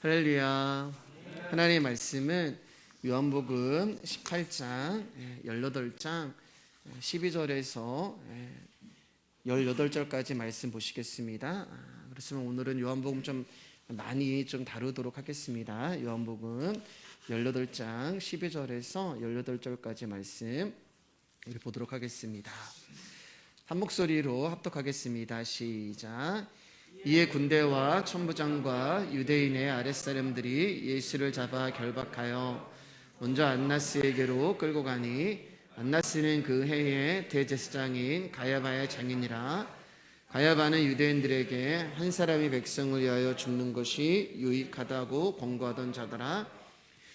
할렐루야. 하나님의 말씀은 요한복음 18장 18장 12절에서 18절까지 말씀 보시겠습니다. 그렇지만 오늘은 요한복음 좀 많이 다루도록 하겠습니다. 요한복음 18장 12절에서 18절까지 말씀 우리 보도록 하겠습니다. 한 목소리로 합독하겠습니다. 시작. 이에 군대와 천부장과 유대인의 아랫사람들이 예수를 잡아 결박하여 먼저 안나스에게로 끌고 가니 안나스는 그 해의 대제사장인 가야바의 장인이라. 가야바는 유대인들에게 한 사람이 백성을 위하여 죽는 것이 유익하다고 권고하던 자더라.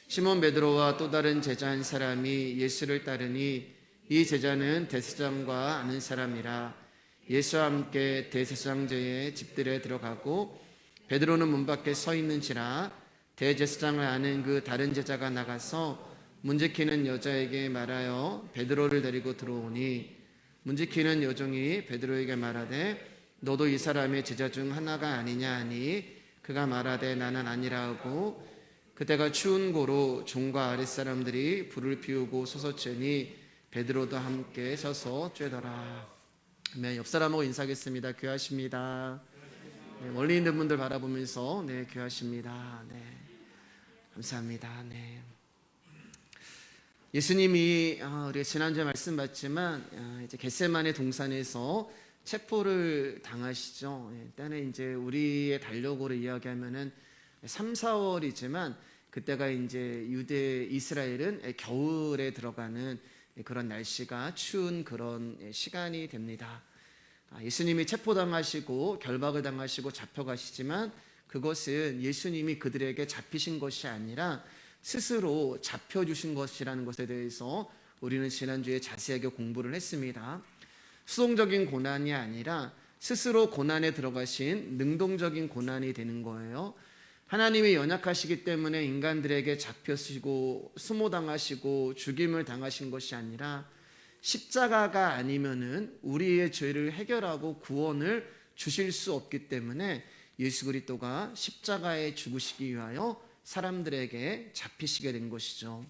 시몬 베드로와 또 다른 제자 한 사람이 예수를 따르니 이 제자는 대제사장과 아는 사람이라. 예수와 함께 대제사장제의 집들에 들어가고 베드로는 문 밖에 서 있는지라. 대제사장을 아는 그 다른 제자가 나가서 문지키는 여자에게 말하여 베드로를 데리고 들어오니 문지키는 여종이 베드로에게 말하되 너도 이 사람의 제자 중 하나가 아니냐 하니 그가 말하되 나는 아니라 하고 그때가 추운 고로 종과 아랫사람들이 불을 피우고 서서 쬐니 베드로도 함께 서서 쬐더라. 네, 옆 사람하고 인사하겠습니다. 귀하십니다. 네, 멀리 있는 분들 바라보면서 네, 귀하십니다. 네, 감사합니다. 네. 예수님이 우리가 지난주에 말씀 받지만 이제 겟세마네 동산에서 체포를 당하시죠. 때는 이제 우리의 달력으로 이야기하면은 3, 4월이지만 그때가 이제 유대 이스라엘은 겨울에 들어가는 그런 날씨가 추운 그런 시간이 됩니다. 예수님이 체포당하시고 결박을 당하시고 잡혀가시지만 그것은 예수님이 그들에게 잡히신 것이 아니라 스스로 잡혀주신 것이라는 것에 대해서 우리는 지난주에 자세하게 공부를 했습니다. 수동적인 고난이 아니라 스스로 고난에 들어가신 능동적인 고난이 되는 거예요. 하나님이 연약하시기 때문에 인간들에게 잡혀시고 수모당하시고 죽임을 당하신 것이 아니라 십자가가 아니면은 우리의 죄를 해결하고 구원을 주실 수 없기 때문에 예수 그리스도가 십자가에 죽으시기 위하여 사람들에게 잡히시게 된 것이죠.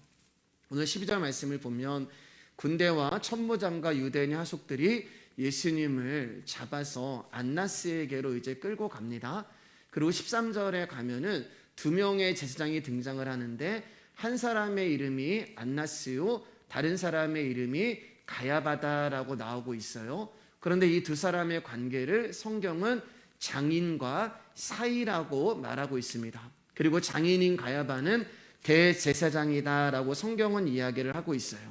오늘 12절 말씀을 보면 군대와 천부장과 유대인의 하속들이 예수님을 잡아서 안나스에게로 이제 끌고 갑니다. 그리고 13절에 가면은 두 명의 제사장이 등장을 하는데 한 사람의 이름이 안나스요, 다른 사람의 이름이 가야바다라고 나오고 있어요. 그런데 이 두 사람의 관계를 성경은 장인과 사이라고 말하고 있습니다. 그리고 장인인 가야바는 대제사장이다라고 성경은 이야기를 하고 있어요.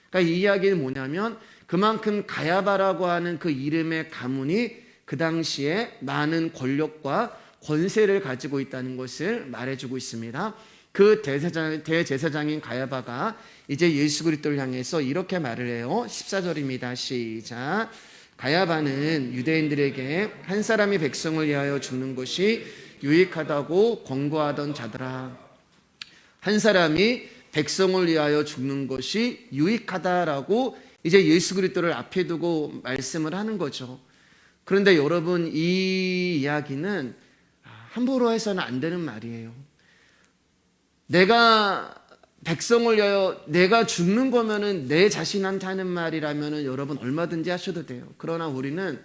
그러니까 이 이야기는 뭐냐면 그만큼 가야바라고 하는 그 이름의 가문이 그 당시에 많은 권력과 권세를 가지고 있다는 것을 말해주고 있습니다. 그 대제사장인 가야바가 이제 예수 그리스도를 향해서 이렇게 말을 해요. 14절입니다. 시작. 가야바는 유대인들에게 한 사람이 백성을 위하여 죽는 것이 유익하다고 권고하던 자더라. 한 사람이 백성을 위하여 죽는 것이 유익하다라고 이제 예수 그리스도를 앞에 두고 말씀을 하는 거죠. 그런데 여러분, 이 이야기는 함부로 해서는 안 되는 말이에요. 내가 백성을 위하여 내가 죽는 거면은 내 자신한테 하는 말이라면은 여러분 얼마든지 하셔도 돼요. 그러나 우리는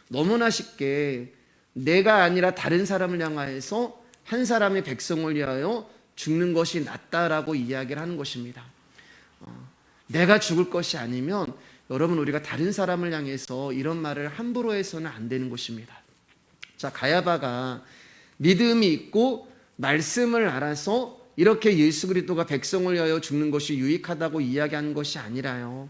너무나 쉽게 내가 아니라 다른 사람을 향하여서 한 사람의 백성을 위하여 죽는 것이 낫다라고 이야기를 하는 것입니다. 내가 죽을 것이 아니면 여러분 우리가 다른 사람을 향해서 이런 말을 함부로 해서는 안 되는 것입니다. 자, 가야바가 믿음이 있고 말씀을 알아서 이렇게 예수 그리스도가 백성을 위하여 죽는 것이 유익하다고 이야기하는 것이 아니라요.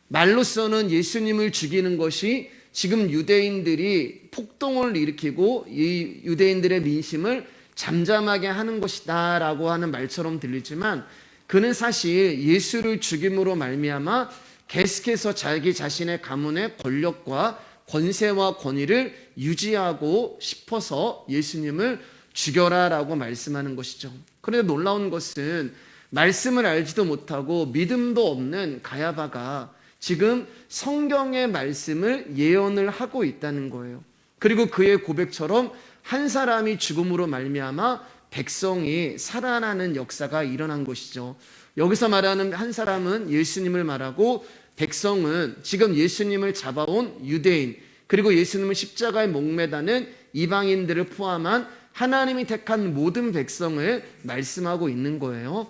말로서는 예수님을 죽이는 것이 지금 유대인들이 폭동을 일으키고 이 유대인들의 민심을 잠잠하게 하는 것이다 라고 하는 말처럼 들리지만 그는 사실 예수를 죽임으로 말미암아 계속해서 자기 자신의 가문의 권력과 권세와 권위를 유지하고 싶어서 예수님을 죽여라 라고 말씀하는 것이죠. 그런데 놀라운 것은 말씀을 알지도 못하고 믿음도 없는 가야바가 지금 성경의 말씀을 예언을 하고 있다는 거예요. 그리고 그의 고백처럼 한 사람이 죽음으로 말미암아 백성이 살아나는 역사가 일어난 것이죠. 여기서 말하는 한 사람은 예수님을 말하고, 백성은 지금 예수님을 잡아온 유대인, 그리고 예수님을 십자가에 목매다는 이방인들을 포함한 하나님이 택한 모든 백성을 말씀하고 있는 거예요.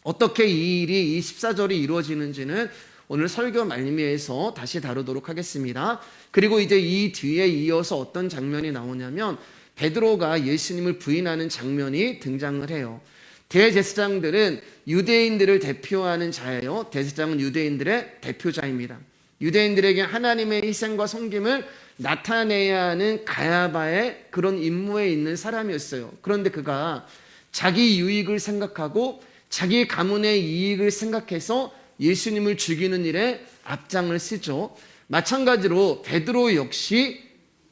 어떻게 이 일이, 이 14절이 이루어지는지는 오늘 설교 말미에서 다시 다루도록 하겠습니다. 그리고 이제 이 뒤에 이어서 어떤 장면이 나오냐면, 베드로가 예수님을 부인하는 장면이 등장을 해요. 대제사장들은 유대인들을 대표하는 자예요. 대제사장은 유대인들의 대표자입니다. 유대인들에게 하나님의 희생과 섬김을 나타내야 하는 가야바의 그런 임무에 있는 사람이었어요. 그런데 그가 자기 유익을 생각하고 자기 가문의 이익을 생각해서 예수님을 죽이는 일에 앞장을 쓰죠. 마찬가지로 베드로 역시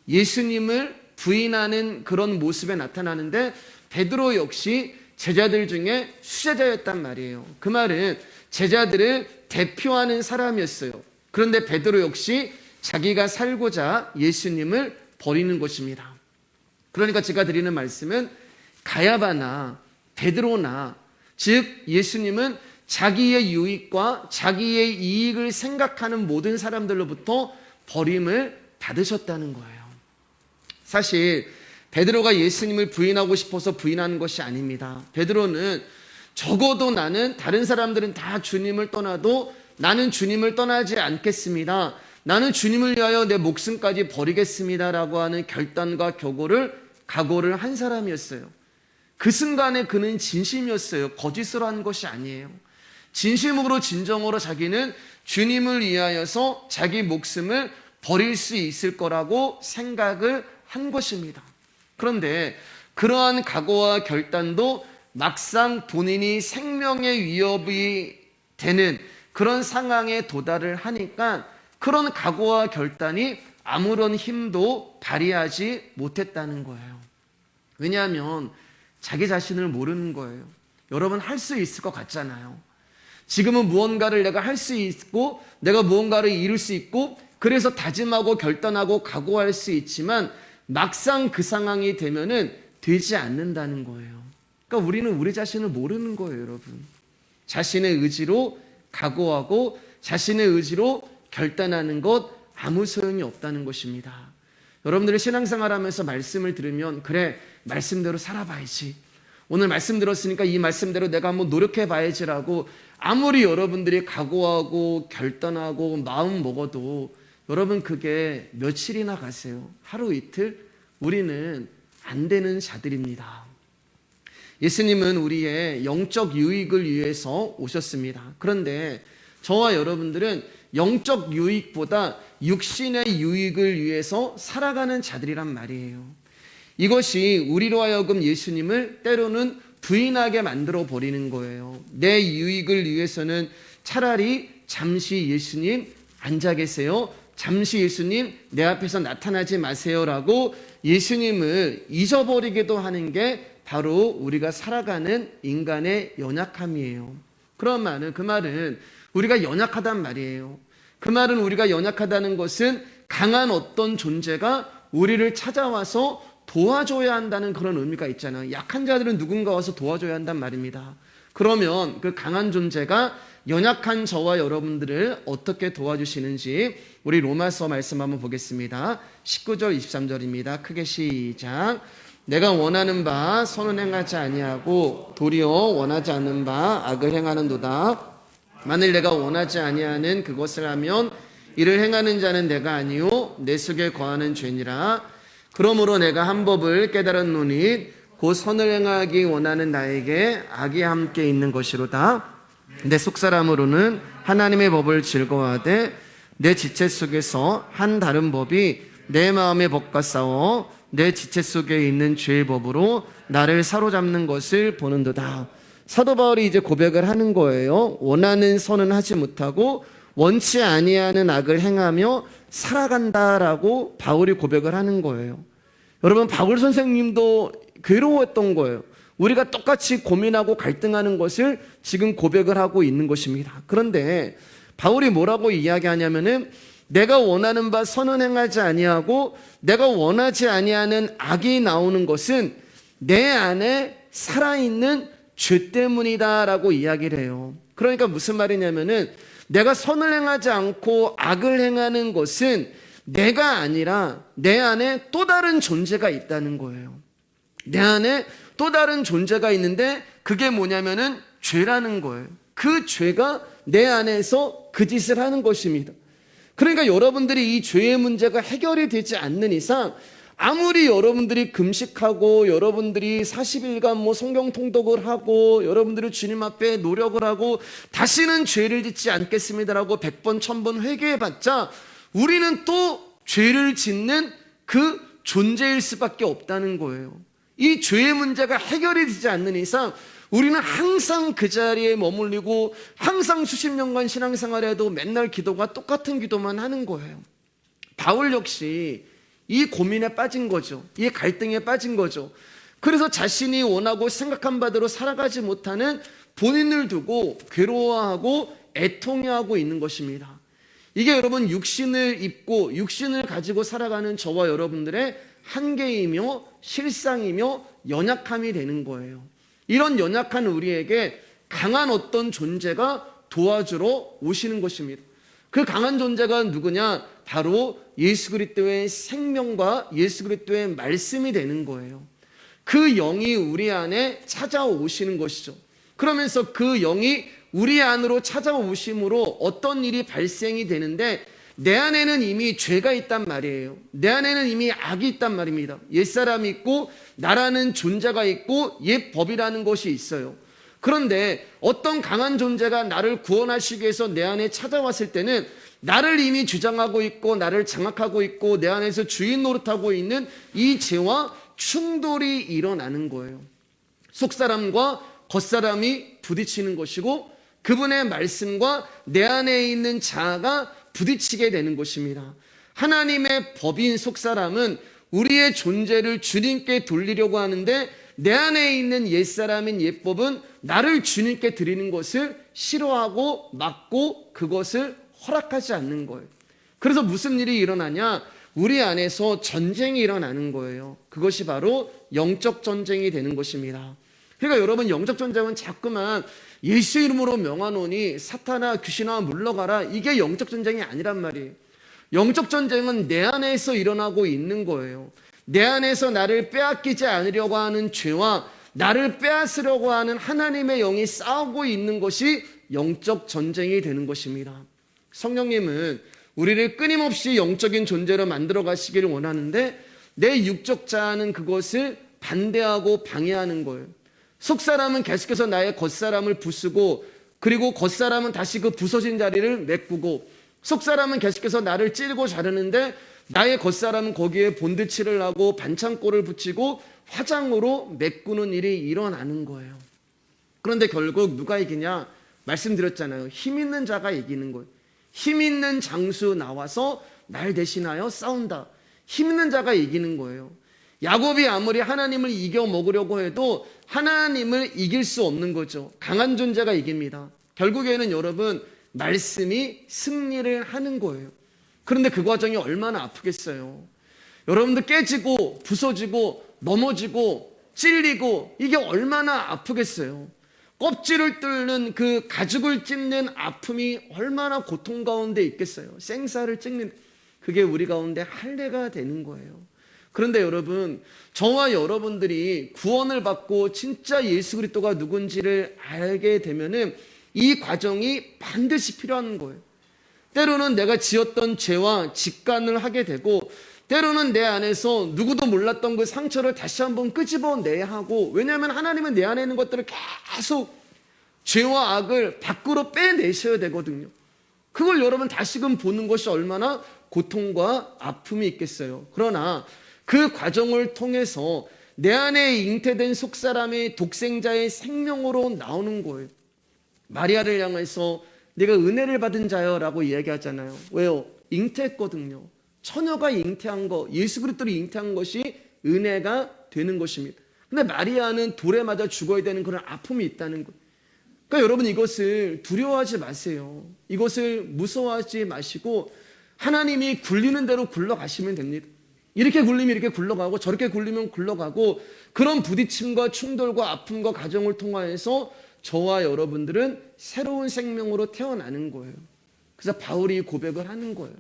예수님을 부인하는 그런 모습에 나타나는데, 베드로 역시 제자들 중에 수제자였단 말이에요. 그 말은 제자들을 대표하는 사람이었어요. 그런데 베드로 역시 자기가 살고자 예수님을 버리는 것입니다. 그러니까 제가 드리는 말씀은, 가야바나 베드로나, 즉 예수님은 자기의 유익과 자기의 이익을 생각하는 모든 사람들로부터 버림을 받으셨다는 거예요. 사실 베드로가 예수님을 부인하고 싶어서 부인하는 것이 아닙니다. 베드로는 적어도 나는, 다른 사람들은 다 주님을 떠나도 나는 주님을 떠나지 않겠습니다, 나는 주님을 위하여 내 목숨까지 버리겠습니다 라고 하는 결단과 각오를 한 사람이었어요. 그 순간에 그는 진심이었어요. 거짓으로 한 것이 아니에요. 진심으로 진정으로 자기는 주님을 위하여서 자기 목숨을 버릴 수 있을 거라고 생각을 한 것입니다. 그런데 그러한 각오와 결단도 막상 본인이 생명의 위협이 되는 그런 상황에 도달을 하니까 그런 각오와 결단이 아무런 힘도 발휘하지 못했다는 거예요. 왜냐하면 자기 자신을 모르는 거예요. 여러분, 할 수 있을 것 같잖아요. 지금은 무언가를 내가 할 수 있고 내가 무언가를 이룰 수 있고 그래서 다짐하고 결단하고 각오할 수 있지만, 막상 그 상황이 되면은 되지 않는다는 거예요. 그러니까 우리는 우리 자신을 모르는 거예요, 여러분. 자신의 의지로 각오하고 자신의 의지로 결단하는 것 아무 소용이 없다는 것입니다. 여러분들이 신앙생활 하면서 말씀을 들으면, 그래, 말씀대로 살아봐야지, 오늘 말씀 들었으니까 이 말씀대로 내가 한번 노력해 봐야지라고 아무리 여러분들이 각오하고 결단하고 마음 먹어도 여러분 그게 며칠이나 가세요? 하루 이틀? 우리는 안 되는 자들입니다. 예수님은 우리의 영적 유익을 위해서 오셨습니다. 그런데 저와 여러분들은 영적 유익보다 육신의 유익을 위해서 살아가는 자들이란 말이에요. 이것이 우리로 하여금 예수님을 때로는 부인하게 만들어 버리는 거예요. 내 유익을 위해서는 차라리 잠시 예수님 앉아 계세요, 잠시 예수님 내 앞에서 나타나지 마세요라고 예수님을 잊어버리기도 하는 게 바로 우리가 살아가는 인간의 연약함이에요. 그 말은 우리가 연약하단 말이에요. 그 말은 우리가 연약하다는 것은 강한 어떤 존재가 우리를 찾아와서 도와줘야 한다는 그런 의미가 있잖아요. 약한 자들은 누군가 와서 도와줘야 한단 말입니다. 그러면 그 강한 존재가 연약한 저와 여러분들을 어떻게 도와주시는지 우리 로마서 말씀 한번 보겠습니다. 19절 23절입니다. 크게 시작. 내가 원하는 바 선은 행하지 아니하고 도리어 원하지 않는 바 악을 행하는도다. 만일 내가 원하지 아니하는 그것을 하면 이를 행하는 자는 내가 아니요 내 속에 거하는 죄니라. 그러므로 내가 한 법을 깨달았노니 곧 선을 행하기 원하는 나에게 악이 함께 있는 것이로다. 내 속사람으로는 하나님의 법을 즐거워하되 내 지체 속에서 한 다른 법이 내 마음의 법과 싸워 내 지체 속에 있는 죄의 법으로 나를 사로잡는 것을 보는도다. 사도 바울이 이제 고백을 하는 거예요. 원하는 선은 하지 못하고 원치 아니하는 악을 행하며 살아간다라고 바울이 고백을 하는 거예요. 여러분, 바울 선생님도 괴로웠던 거예요. 우리가 똑같이 고민하고 갈등하는 것을 지금 고백을 하고 있는 것입니다. 그런데 바울이 뭐라고 이야기하냐면은 내가 원하는 바 선은 행하지 아니하고 내가 원하지 아니하는 악이 나오는 것은 내 안에 살아있는 죄 때문이다라고 이야기를 해요. 그러니까 무슨 말이냐면은 내가 선을 행하지 않고 악을 행하는 것은 내가 아니라 내 안에 또 다른 존재가 있다는 거예요. 내 안에 또 다른 존재가 있는데 그게 뭐냐면은 죄라는 거예요. 그 죄가 내 안에서 그 짓을 하는 것입니다. 그러니까 여러분들이 이 죄의 문제가 해결이 되지 않는 이상 아무리 여러분들이 금식하고 여러분들이 40일간 성경 통독을 하고 여러분들이 주님 앞에 노력을 하고 다시는 죄를 짓지 않겠습니다라고 100번 1000번 회개해봤자 우리는 또 죄를 짓는 그 존재일 수밖에 없다는 거예요. 이 죄의 문제가 해결이 되지 않는 이상 우리는 항상 그 자리에 머물리고 항상 수십 년간 신앙생활에도 맨날 기도가 똑같은 기도만 하는 거예요. 바울 역시 이 고민에 빠진 거죠. 이 갈등에 빠진 거죠. 그래서 자신이 원하고 생각한 바대로 살아가지 못하는 본인을 두고 괴로워하고 애통해하고 있는 것입니다. 이게 여러분 육신을 입고 육신을 가지고 살아가는 저와 여러분들의 한계이며 실상이며 연약함이 되는 거예요. 이런 연약한 우리에게 강한 어떤 존재가 도와주러 오시는 것입니다. 그 강한 존재가 누구냐? 바로 예수 그리스도의 생명과 예수 그리스도의 말씀이 되는 거예요. 그 영이 우리 안에 찾아오시는 것이죠. 그러면서 그 영이 우리 안으로 찾아오심으로 어떤 일이 발생이 되는데 내 안에는 이미 죄가 있단 말이에요. 내 안에는 이미 악이 있단 말입니다. 옛사람이 있고 나라는 존재가 있고 옛 법이라는 것이 있어요. 그런데 어떤 강한 존재가 나를 구원하시기 위해서 내 안에 찾아왔을 때는 나를 이미 주장하고 있고 나를 장악하고 있고 내 안에서 주인 노릇하고 있는 이 죄와 충돌이 일어나는 거예요. 속사람과 겉사람이 부딪히는 것이고 그분의 말씀과 내 안에 있는 자아가 부딪히게 되는 것입니다. 하나님의 법인 속사람은 우리의 존재를 주님께 돌리려고 하는데 내 안에 있는 옛사람인 옛법은 나를 주님께 드리는 것을 싫어하고 막고 그것을 허락하지 않는 거예요. 그래서 무슨 일이 일어나냐? 우리 안에서 전쟁이 일어나는 거예요. 그것이 바로 영적 전쟁이 되는 것입니다. 그러니까 여러분 영적 전쟁은 자꾸만 예수 이름으로 명하노니 사탄아 귀신아 물러가라, 이게 영적 전쟁이 아니란 말이에요. 영적 전쟁은 내 안에서 일어나고 있는 거예요. 내 안에서 나를 빼앗기지 않으려고 하는 죄와 나를 빼앗으려고 하는 하나님의 영이 싸우고 있는 것이 영적 전쟁이 되는 것입니다. 성령님은 우리를 끊임없이 영적인 존재로 만들어 가시기를 원하는데 내 육적 자아는 그것을 반대하고 방해하는 거예요. 속사람은 계속해서 나의 겉사람을 부수고 그리고 겉사람은 다시 그 부서진 자리를 메꾸고 속사람은 계속해서 나를 찌르고 자르는데 나의 겉사람은 거기에 본드칠을 하고 반창고를 붙이고 화장으로 메꾸는 일이 일어나는 거예요. 그런데 결국 누가 이기냐? 말씀드렸잖아요. 힘 있는 자가 이기는 거예요. 힘 있는 장수 나와서 날 대신하여 싸운다. 힘 있는 자가 이기는 거예요. 야곱이 아무리 하나님을 이겨 먹으려고 해도 하나님을 이길 수 없는 거죠. 강한 존재가 이깁니다. 결국에는 여러분 말씀이 승리를 하는 거예요. 그런데 그 과정이 얼마나 아프겠어요. 여러분들 깨지고 부서지고 넘어지고 찔리고 이게 얼마나 아프겠어요. 껍질을 뚫는 그 가죽을 찢는 아픔이 얼마나 고통 가운데 있겠어요. 생사를 찍는 그게 우리 가운데 할례가 되는 거예요. 그런데 여러분, 저와 여러분들이 구원을 받고 진짜 예수 그리스도가 누군지를 알게 되면은 이 과정이 반드시 필요한 거예요. 때로는 내가 지었던 죄와 직관을 하게 되고 때로는 내 안에서 누구도 몰랐던 그 상처를 다시 한번 끄집어내야 하고, 왜냐하면 하나님은 내 안에 있는 것들을 계속 죄와 악을 밖으로 빼내셔야 되거든요. 그걸 여러분 다시금 보는 것이 얼마나 고통과 아픔이 있겠어요. 그러나 그 과정을 통해서 내 안에 잉태된 속사람의 독생자의 생명으로 나오는 거예요. 마리아를 향해서 네가 은혜를 받은 자여 라고 이야기하잖아요. 왜요? 잉태했거든요. 처녀가 잉태한 거, 예수 그리스도를 잉태한 것이 은혜가 되는 것입니다. 근데 마리아는 돌에 맞아 죽어야 되는 그런 아픔이 있다는 거예요. 그러니까 여러분 이것을 두려워하지 마세요. 이것을 무서워하지 마시고 하나님이 굴리는 대로 굴러가시면 됩니다. 이렇게 굴리면 이렇게 굴러가고 저렇게 굴리면 굴러가고, 그런 부딪힘과 충돌과 아픔과 가정을 통하여서 저와 여러분들은 새로운 생명으로 태어나는 거예요. 그래서 바울이 고백을 하는 거예요.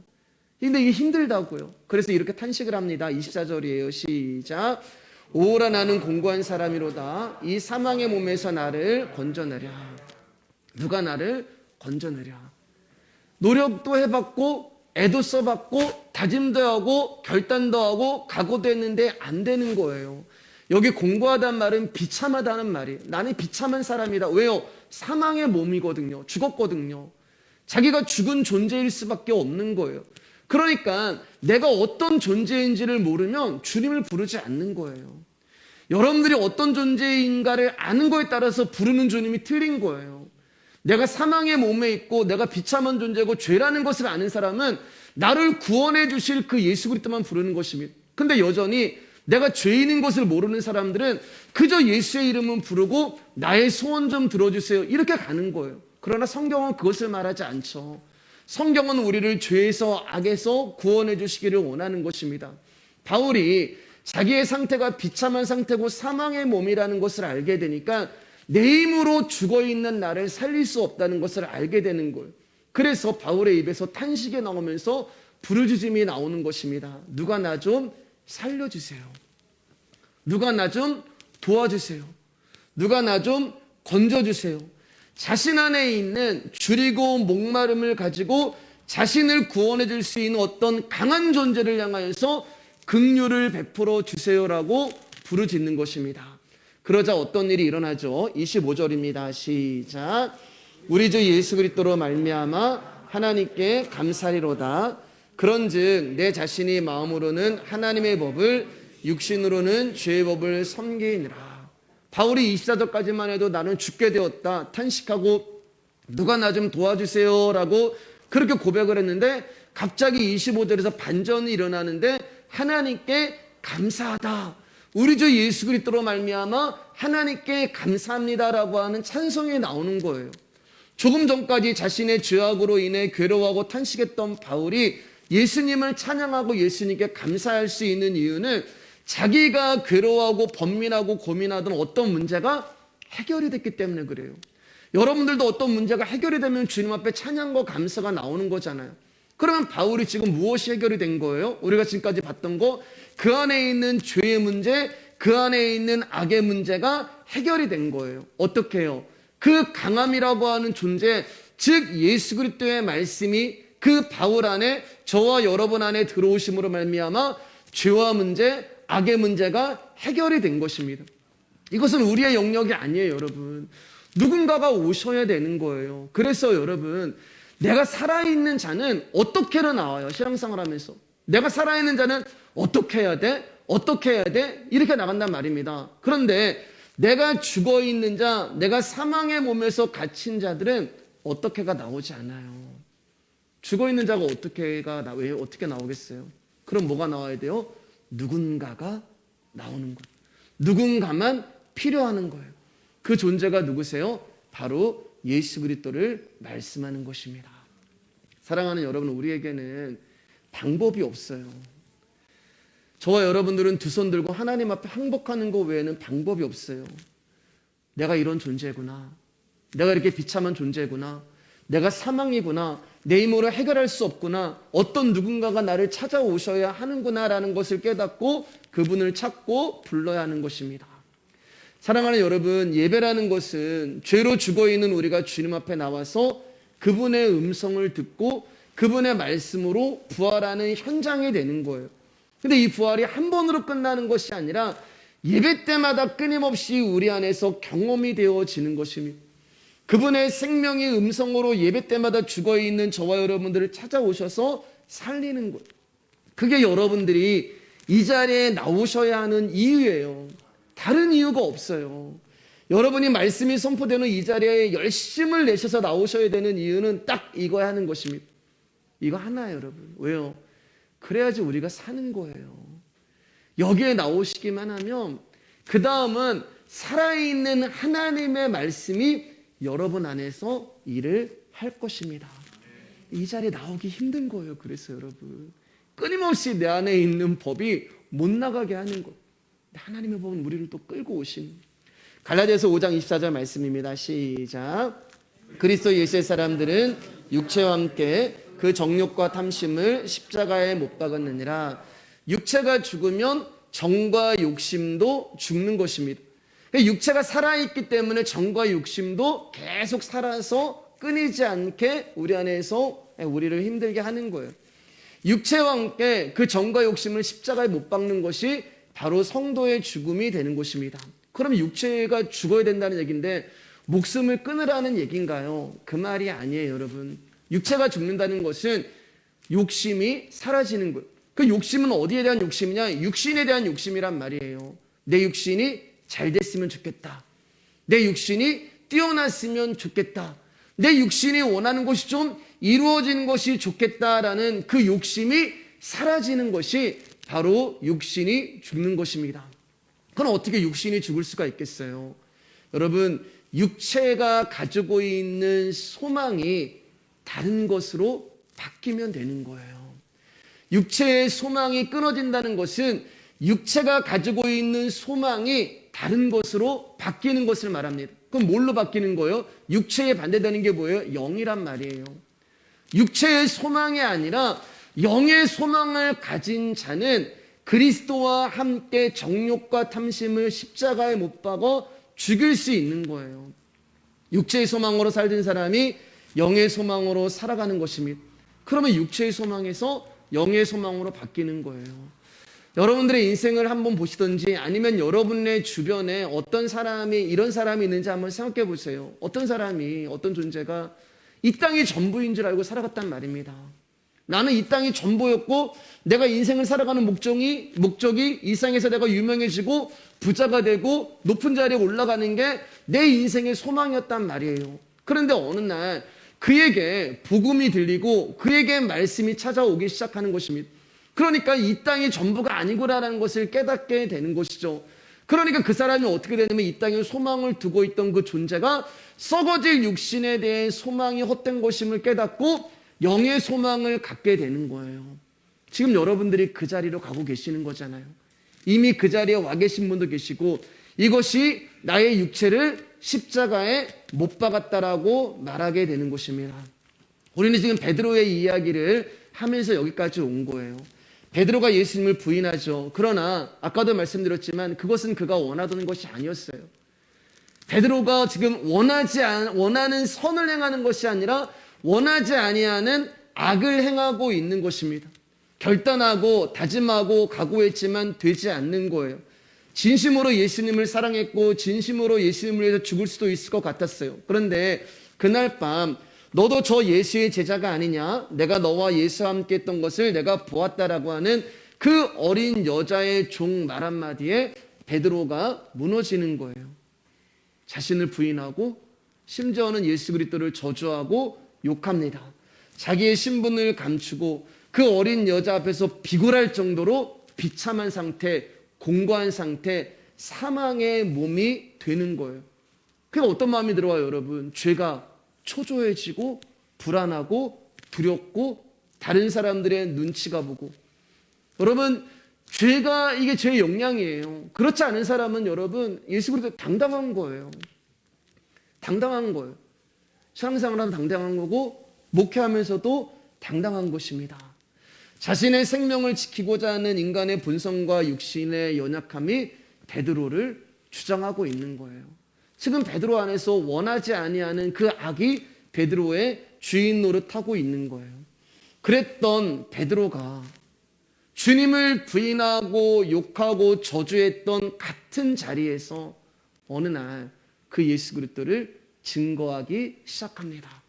근데 이게 힘들다고요. 그래서 이렇게 탄식을 합니다. 24절이에요. 시작. 오라 나는 공고한 사람이로다. 이 사망의 몸에서 나를 건져내랴. 누가 나를 건져내랴. 노력도 해봤고 애도 써봤고 다짐도 하고 결단도 하고 각오도 했는데 안 되는 거예요. 여기 공고하다는 말은 비참하다는 말이에요. 나는 비참한 사람이다. 왜요? 사망의 몸이거든요. 죽었거든요. 자기가 죽은 존재일 수밖에 없는 거예요. 그러니까 내가 어떤 존재인지를 모르면 주님을 부르지 않는 거예요. 여러분들이 어떤 존재인가를 아는 거에 따라서 부르는 주님이 틀린 거예요. 내가 사망의 몸에 있고 내가 비참한 존재고 죄라는 것을 아는 사람은 나를 구원해 주실 그 예수 그리스도만 부르는 것입니다. 근데 여전히 내가 죄인인 것을 모르는 사람들은 그저 예수의 이름은 부르고 나의 소원 좀 들어주세요 이렇게 가는 거예요. 그러나 성경은 그것을 말하지 않죠. 성경은 우리를 죄에서 악에서 구원해 주시기를 원하는 것입니다. 바울이 자기의 상태가 비참한 상태고 사망의 몸이라는 것을 알게 되니까 내 힘으로 죽어있는 나를 살릴 수 없다는 것을 알게 되는 거예요. 그래서 바울의 입에서 탄식이 나오면서 부르짖음이 나오는 것입니다. 누가 나 좀 살려주세요. 누가 나 좀 도와주세요. 누가 나 좀 건져주세요. 자신 안에 있는 줄이고 목마름을 가지고 자신을 구원해 줄 수 있는 어떤 강한 존재를 향하여서 긍휼을 베풀어 주세요라고 부르짖는 것입니다. 그러자 어떤 일이 일어나죠? 25절입니다. 시작. 우리 주 예수 그리스도로 말미암아 하나님께 감사리로다. 그런즉 내 자신이 마음으로는 하나님의 법을 육신으로는 죄의 법을 섬기느라. 바울이 24절까지만 해도 나는 죽게 되었다 탄식하고 누가 나 좀 도와주세요 라고 그렇게 고백을 했는데 갑자기 25절에서 반전이 일어나는데 하나님께 감사하다. 우리 주 예수 그리스도로 말미암아 하나님께 감사합니다라고 하는 찬송이 나오는 거예요. 조금 전까지 자신의 죄악으로 인해 괴로워하고 탄식했던 바울이 예수님을 찬양하고 예수님께 감사할 수 있는 이유는 자기가 괴로워하고 번민하고 고민하던 어떤 문제가 해결이 됐기 때문에 그래요. 여러분들도 어떤 문제가 해결이 되면 주님 앞에 찬양과 감사가 나오는 거잖아요. 그러면 바울이 지금 무엇이 해결이 된 거예요? 우리가 지금까지 봤던 거, 그 안에 있는 죄의 문제, 그 안에 있는 악의 문제가 해결이 된 거예요. 어떻게 해요? 그 강함이라고 하는 존재, 즉 예수 그리스도의 말씀이 그 바울 안에, 저와 여러분 안에 들어오심으로 말미암아 죄와 문제, 악의 문제가 해결이 된 것입니다. 이것은 우리의 영역이 아니에요, 여러분. 누군가가 오셔야 되는 거예요. 그래서 여러분, 내가 살아있는 자는 어떻게로 나와요? 신앙생활 하면서 내가 살아있는 자는 어떻게 해야 돼? 어떻게 해야 돼? 이렇게 나간단 말입니다. 그런데 내가 죽어있는 자, 내가 사망의 몸에서 갇힌 자들은 어떻게가 나오지 않아요. 죽어있는 자가 왜 어떻게 나오겠어요? 그럼 뭐가 나와야 돼요? 누군가가 나오는 거예요. 누군가만 필요하는 거예요. 그 존재가 누구세요? 바로 예수 그리스도를 말씀하는 것입니다. 사랑하는 여러분, 우리에게는 방법이 없어요. 저와 여러분들은 두 손 들고 하나님 앞에 항복하는 것 외에는 방법이 없어요. 내가 이런 존재구나. 내가 이렇게 비참한 존재구나. 내가 사망이구나. 내 힘으로 해결할 수 없구나. 어떤 누군가가 나를 찾아오셔야 하는구나라는 것을 깨닫고 그분을 찾고 불러야 하는 것입니다. 사랑하는 여러분, 예배라는 것은 죄로 죽어있는 우리가 주님 앞에 나와서 그분의 음성을 듣고 그분의 말씀으로 부활하는 현장이 되는 거예요. 근데 이 부활이 한 번으로 끝나는 것이 아니라 예배 때마다 끊임없이 우리 안에서 경험이 되어지는 것입니다. 그분의 생명의 음성으로 예배 때마다 죽어있는 저와 여러분들을 찾아오셔서 살리는 것. 그게 여러분들이 이 자리에 나오셔야 하는 이유예요. 다른 이유가 없어요. 여러분이 말씀이 선포되는 이 자리에 열심을 내셔서 나오셔야 되는 이유는 딱 이거야 하는 것입니다. 이거 하나예요, 여러분. 왜요? 그래야지 우리가 사는 거예요. 여기에 나오시기만 하면 그 다음은 살아있는 하나님의 말씀이 여러분 안에서 일을 할 것입니다. 이 자리에 나오기 힘든 거예요. 그래서 여러분, 끊임없이 내 안에 있는 법이 못 나가게 하는 것. 하나님의 법은 우리를 또 끌고 오신. 갈라디아서 5장 24절 말씀입니다. 시작. 그리스도 예수의 사람들은 육체와 함께 그 정욕과 탐심을 십자가에 못 박았느니라. 육체가 죽으면 정과 욕심도 죽는 것입니다. 육체가 살아있기 때문에 정과 욕심도 계속 살아서 끊이지 않게 우리 안에서 우리를 힘들게 하는 거예요. 육체와 함께 그 정과 욕심을 십자가에 못 박는 것이 바로 성도의 죽음이 되는 것입니다. 그럼 육체가 죽어야 된다는 얘기인데 목숨을 끊으라는 얘기인가요? 그 말이 아니에요, 여러분. 육체가 죽는다는 것은 욕심이 사라지는 거예요. 그 욕심은 어디에 대한 욕심이냐? 육신에 대한 욕심이란 말이에요. 내 육신이 잘 됐으면 좋겠다. 내 육신이 뛰어났으면 좋겠다. 내 육신이 원하는 것이 좀 이루어지는 것이 좋겠다라는 그 욕심이 사라지는 것이 바로 육신이 죽는 것입니다. 그럼 어떻게 육신이 죽을 수가 있겠어요? 여러분, 육체가 가지고 있는 소망이 다른 것으로 바뀌면 되는 거예요. 육체의 소망이 끊어진다는 것은 육체가 가지고 있는 소망이 다른 것으로 바뀌는 것을 말합니다. 그럼 뭘로 바뀌는 거예요? 육체에 반대되는 게 뭐예요? 영이란 말이에요. 육체의 소망이 아니라 영의 소망을 가진 자는 그리스도와 함께 정욕과 탐심을 십자가에 못 박아 죽일 수 있는 거예요. 육체의 소망으로 살던 사람이 영의 소망으로 살아가는 것입니다. 그러면 육체의 소망에서 영의 소망으로 바뀌는 거예요. 여러분들의 인생을 한번 보시든지 아니면 여러분의 주변에 어떤 사람이 이런 사람이 있는지 한번 생각해 보세요. 어떤 사람이 어떤 존재가 이 땅이 전부인 줄 알고 살아갔단 말입니다. 나는 이 땅이 전부였고 내가 인생을 살아가는 목적이 이 세상에서 내가 유명해지고 부자가 되고 높은 자리에 올라가는 게 내 인생의 소망이었단 말이에요. 그런데 어느 날 그에게 복음이 들리고 그에게 말씀이 찾아오기 시작하는 것입니다. 그러니까 이 땅이 전부가 아니구나라는 것을 깨닫게 되는 것이죠. 그러니까 그 사람이 어떻게 되냐면 이 땅에 소망을 두고 있던 그 존재가 썩어질 육신에 대해 소망이 헛된 것임을 깨닫고 영의 소망을 갖게 되는 거예요. 지금 여러분들이 그 자리로 가고 계시는 거잖아요. 이미 그 자리에 와 계신 분도 계시고 이것이 나의 육체를 십자가에 못 박았다라고 말하게 되는 것입니다. 우리는 지금 베드로의 이야기를 하면서 여기까지 온 거예요. 베드로가 예수님을 부인하죠. 그러나 아까도 말씀드렸지만 그것은 그가 원하던 것이 아니었어요. 베드로가 지금 원하는 선을 행하는 것이 아니라 원하지 아니하는 악을 행하고 있는 것입니다. 결단하고 다짐하고 각오했지만 되지 않는 거예요. 진심으로 예수님을 사랑했고 진심으로 예수님을 위해서 죽을 수도 있을 것 같았어요. 그런데 그날 밤 너도 저 예수의 제자가 아니냐? 내가 너와 예수와 함께 했던 것을 내가 보았다라고 하는 그 어린 여자의 종 말 한마디에 베드로가 무너지는 거예요. 자신을 부인하고 심지어는 예수 그리스도를 저주하고 욕합니다. 자기의 신분을 감추고 그 어린 여자 앞에서 비굴할 정도로 비참한 상태, 공고한 상태, 사망의 몸이 되는 거예요. 그게 어떤 마음이 들어와요, 여러분? 죄가 초조해지고 불안하고 두렵고 다른 사람들의 눈치가 보고. 여러분, 죄가 이게 죄의 역량이에요. 그렇지 않은 사람은 여러분 예수 그리스도 당당한 거예요. 당당한 거예요. 신앙생활하면 당당한 거고 목회하면서도 당당한 것입니다. 자신의 생명을 지키고자 하는 인간의 본성과 육신의 연약함이 베드로를 주장하고 있는 거예요. 지금 베드로 안에서 원하지 아니하는 그 악이 베드로의 주인 노릇하고 있는 거예요. 그랬던 베드로가 주님을 부인하고 욕하고 저주했던 같은 자리에서 어느 날 그 예수 그리스도를 증거하기 시작합니다.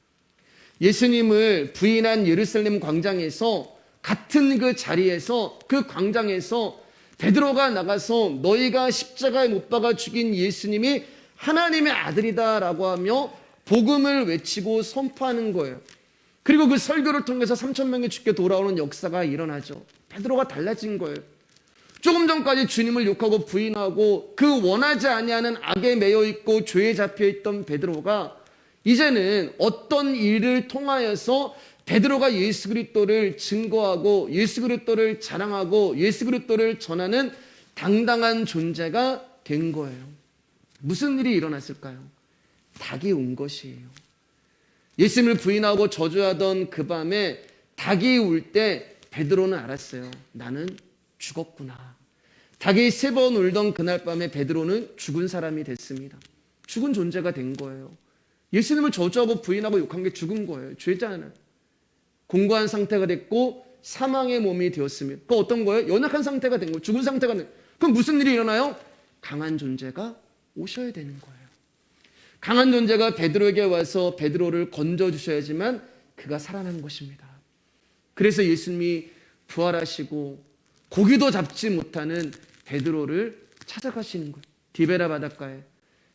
예수님을 부인한 예루살렘 광장에서 같은 그 자리에서 그 광장에서 베드로가 나가서 너희가 십자가에 못 박아 죽인 예수님이 하나님의 아들이다라고 하며 복음을 외치고 선포하는 거예요. 그리고 그 설교를 통해서 3,000명이 죽게 돌아오는 역사가 일어나죠. 베드로가 달라진 거예요. 조금 전까지 주님을 욕하고 부인하고 그 원하지 아니하는 악에 매여 있고 죄에 잡혀 있던 베드로가 이제는 어떤 일을 통하여서 베드로가 예수 그리스도를 증거하고 예수 그리스도를 자랑하고 예수 그리스도를 전하는 당당한 존재가 된 거예요. 무슨 일이 일어났을까요? 닭이 온 것이에요. 예수님을 부인하고 저주하던 그 밤에 닭이 울 때 베드로는 알았어요. 나는 죽었구나. 닭이 3번 울던 그날 밤에 베드로는 죽은 사람이 됐습니다. 죽은 존재가 된 거예요. 예수님을 저주하고 부인하고 욕한 게 죽은 거예요. 죄잖아요. 공고한 상태가 됐고 사망의 몸이 되었으며, 그 어떤 거예요? 연약한 상태가 된 거예요. 죽은 상태가 된 거예요. 그럼 무슨 일이 일어나요? 강한 존재가 오셔야 되는 거예요. 강한 존재가 베드로에게 와서 베드로를 건져주셔야지만 그가 살아난 것입니다. 그래서 예수님이 부활하시고 고기도 잡지 못하는 베드로를 찾아가시는 거예요. 디베라 바닷가에.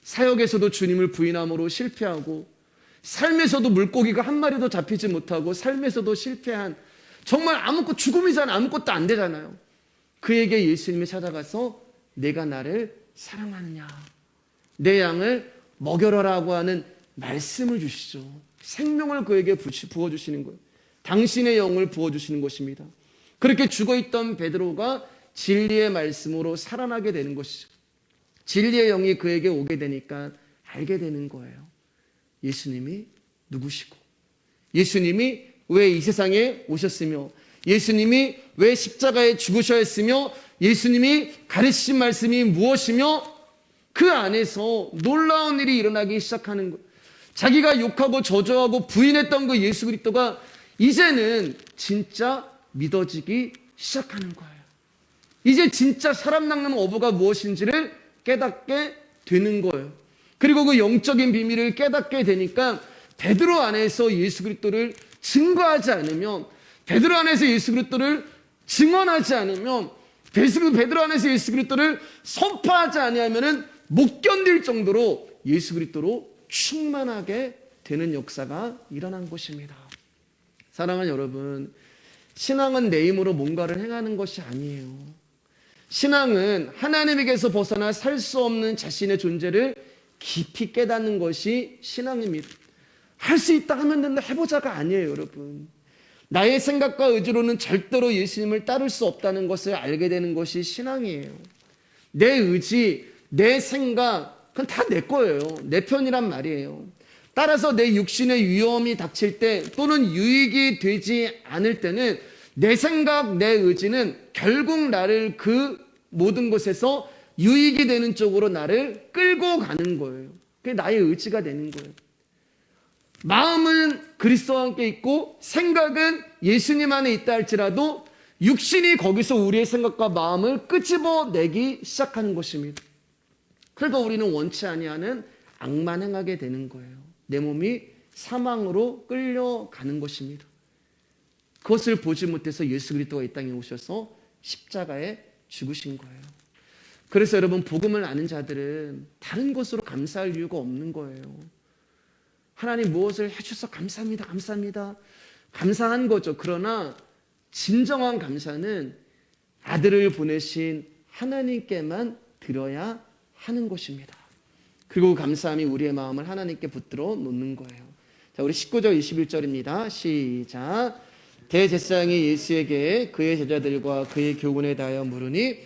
사역에서도 주님을 부인함으로 실패하고, 삶에서도 물고기가 한 마리도 잡히지 못하고, 삶에서도 실패한, 정말 아무것도, 죽음이잖아요. 아무것도 안 되잖아요. 그에게 예수님이 찾아가서 내가 나를 사랑하느냐, 내 양을 먹여라라고 하는 말씀을 주시죠. 생명을 그에게 부어주시는 거예요. 당신의 영을 부어주시는 것입니다. 그렇게 죽어있던 베드로가 진리의 말씀으로 살아나게 되는 것이죠. 진리의 영이 그에게 오게 되니까 알게 되는 거예요. 예수님이 누구시고, 예수님이 왜 이 세상에 오셨으며, 예수님이 왜 십자가에 죽으셔야 했으며, 예수님이 가르치신 말씀이 무엇이며, 그 안에서 놀라운 일이 일어나기 시작하는 거예요. 자기가 욕하고 저주하고 부인했던 그 예수 그리스도가 이제는 진짜 믿어지기 시작하는 거예요. 이제 진짜 사람 낚는 어부가 무엇인지를 깨닫게 되는 거예요. 그리고 그 영적인 비밀을 깨닫게 되니까 베드로 안에서 예수 그리스도를 증거하지 않으면, 베드로 안에서 예수 그리스도를 증언하지 않으면, 베드로 안에서 예수 그리스도를 선포하지 아니하면은 못 견딜 정도로 예수 그리스도로 충만하게 되는 역사가 일어난 것입니다. 사랑하는 여러분, 신앙은 내 힘으로 뭔가를 행하는 것이 아니에요. 신앙은 하나님에게서 벗어나 살 수 없는 자신의 존재를 깊이 깨닫는 것이 신앙입니다. 할 수 있다 하면 된다, 해보자가 아니에요, 여러분. 나의 생각과 의지로는 절대로 예수님을 따를 수 없다는 것을 알게 되는 것이 신앙이에요. 내 의지, 내 생각, 그건 다 내 거예요. 내 편이란 말이에요. 따라서 내 육신의 위험이 닥칠 때, 또는 유익이 되지 않을 때는 내 생각, 내 의지는 결국 나를 그 모든 것에서 유익이 되는 쪽으로 나를 끌고 가는 거예요. 그게 나의 의지가 되는 거예요. 마음은 그리스도와 함께 있고 생각은 예수님 안에 있다 할지라도 육신이 거기서 우리의 생각과 마음을 끄집어내기 시작하는 것입니다. 그러니까 우리는 원치 아니하는 악만 행하게 되는 거예요. 내 몸이 사망으로 끌려가는 것입니다. 그것을 보지 못해서 예수 그리스도가 이 땅에 오셔서 십자가에 죽으신 거예요. 그래서 여러분, 복음을 아는 자들은 다른 것으로 감사할 이유가 없는 거예요. 하나님 무엇을 해주셔서 감사합니다, 감사합니다. 감사한 거죠. 그러나 진정한 감사는 아들을 보내신 하나님께만 드려야 하는 것입니다. 그리고 감사함이 우리의 마음을 하나님께 붙들어 놓는 거예요. 자, 우리 19절 21절입니다. 시작. 대제사장이 예수에게 그의 제자들과 그의 교훈에 대하여 물으니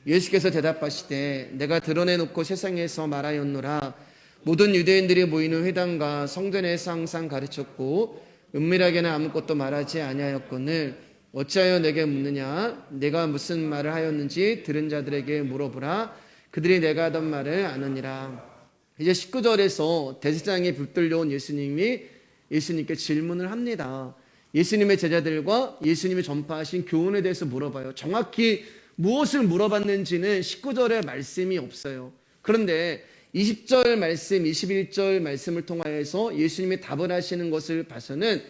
예수께서 대답하시되 내가 드러내놓고 세상에서 말하였노라. 모든 유대인들이 모이는 회당과 성전에서 항상 가르쳤고 은밀하게는 아무것도 말하지 아니하였거늘 어찌하여 내게 묻느냐. 내가 무슨 말을 하였는지 들은 자들에게 물어보라. 그들이 내가 하던 말을 아느니라. 이제 19절에서 대제사장이 붙들려온 예수님이 예수님께 질문을 합니다. 예수님의 제자들과 예수님이 전파하신 교훈에 대해서 물어봐요. 정확히 무엇을 물어봤는지는 19절에 말씀이 없어요. 그런데 20절 말씀, 21절 말씀을 통하여서 예수님이 답을 하시는 것을 봐서는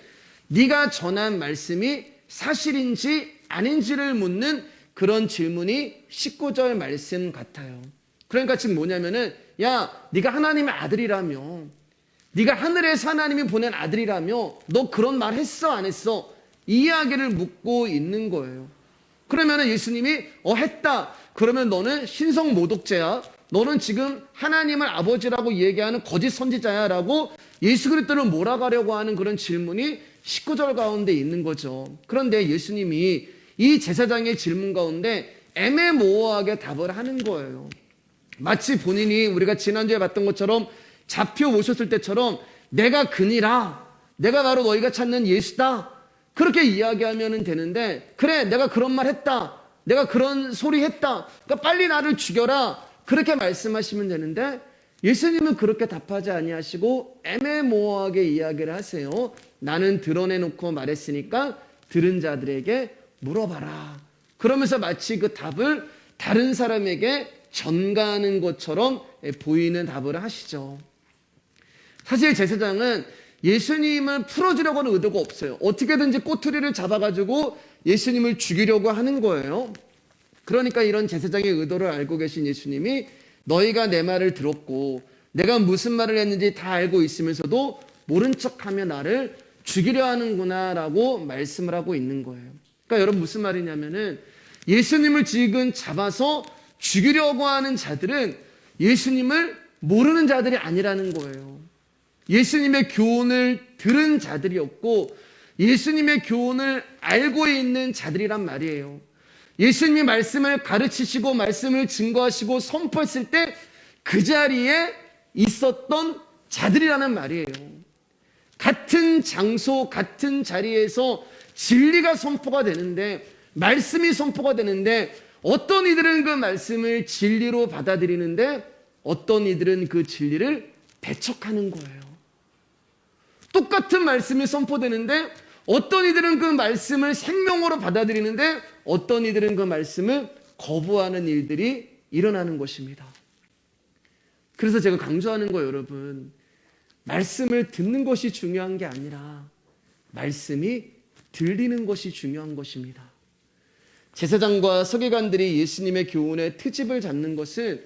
네가 전한 말씀이 사실인지 아닌지를 묻는 그런 질문이 19절 말씀 같아요. 그러니까 지금 뭐냐면은, 야, 네가 하나님의 아들이라며, 네가 하늘에서 하나님이 보낸 아들이라며 너 그런 말 했어, 안 했어? 이 이야기를 묻고 있는 거예요. 그러면은 예수님이 했다. 그러면 너는 신성 모독죄야. 너는 지금 하나님을 아버지라고 얘기하는 거짓 선지자야 라고 예수 그리스도를 몰아가려고 하는 그런 질문이 19절 가운데 있는 거죠. 그런데 예수님이 이 제사장의 질문 가운데 애매모호하게 답을 하는 거예요. 마치 본인이 우리가 지난주에 봤던 것처럼 잡혀오셨을 때처럼 내가 그니라, 내가 바로 너희가 찾는 예수다, 그렇게 이야기하면 되는데, 그래 내가 그런 말 했다, 내가 그런 소리 했다, 그러니까 빨리 나를 죽여라, 그렇게 말씀하시면 되는데 예수님은 그렇게 답하지 아니하시고 애매모호하게 이야기를 하세요. 나는 드러내놓고 말했으니까 들은 자들에게 물어봐라. 그러면서 마치 그 답을 다른 사람에게 전가하는 것처럼 보이는 답을 하시죠. 사실 제사장은 예수님을 풀어주려고 하는 의도가 없어요. 어떻게든지 꼬투리를 잡아가지고 예수님을 죽이려고 하는 거예요. 그러니까 이런 제사장의 의도를 알고 계신 예수님이 너희가 내 말을 들었고 내가 무슨 말을 했는지 다 알고 있으면서도 모른 척하며 나를 죽이려 하는구나 라고 말씀을 하고 있는 거예요. 그러니까 여러분 무슨 말이냐면은 예수님을 지금 잡아서 죽이려고 하는 자들은 예수님을 모르는 자들이 아니라는 거예요. 예수님의 교훈을 들은 자들이었고 예수님의 교훈을 알고 있는 자들이란 말이에요. 예수님이 말씀을 가르치시고 말씀을 증거하시고 선포했을 때 그 자리에 있었던 자들이라는 말이에요. 같은 장소, 같은 자리에서 진리가 선포가 되는데, 말씀이 선포가 되는데, 어떤 이들은 그 말씀을 진리로 받아들이는데 어떤 이들은 그 진리를 배척하는 거예요. 똑같은 말씀이 선포되는데 어떤 이들은 그 말씀을 생명으로 받아들이는데 어떤 이들은 그 말씀을 거부하는 일들이 일어나는 것입니다. 그래서 제가 강조하는 거예요, 여러분. 말씀을 듣는 것이 중요한 게 아니라 말씀이 들리는 것이 중요한 것입니다. 제사장과 서기관들이 예수님의 교훈의 트집을 잡는 것은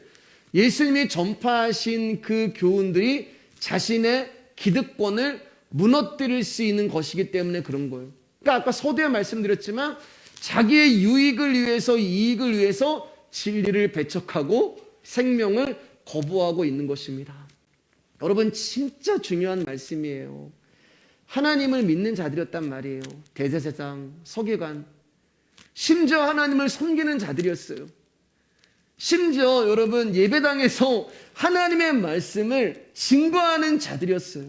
예수님이 전파하신 그 교훈들이 자신의 기득권을 무너뜨릴 수 있는 것이기 때문에 그런 거예요. 그러니까 아까 서두에 말씀드렸지만 자기의 유익을 위해서, 이익을 위해서 진리를 배척하고 생명을 거부하고 있는 것입니다. 여러분 진짜 중요한 말씀이에요. 하나님을 믿는 자들이었단 말이에요. 대제사장, 서기관, 심지어 하나님을 섬기는 자들이었어요. 심지어 여러분 예배당에서 하나님의 말씀을 증거하는 자들이었어요.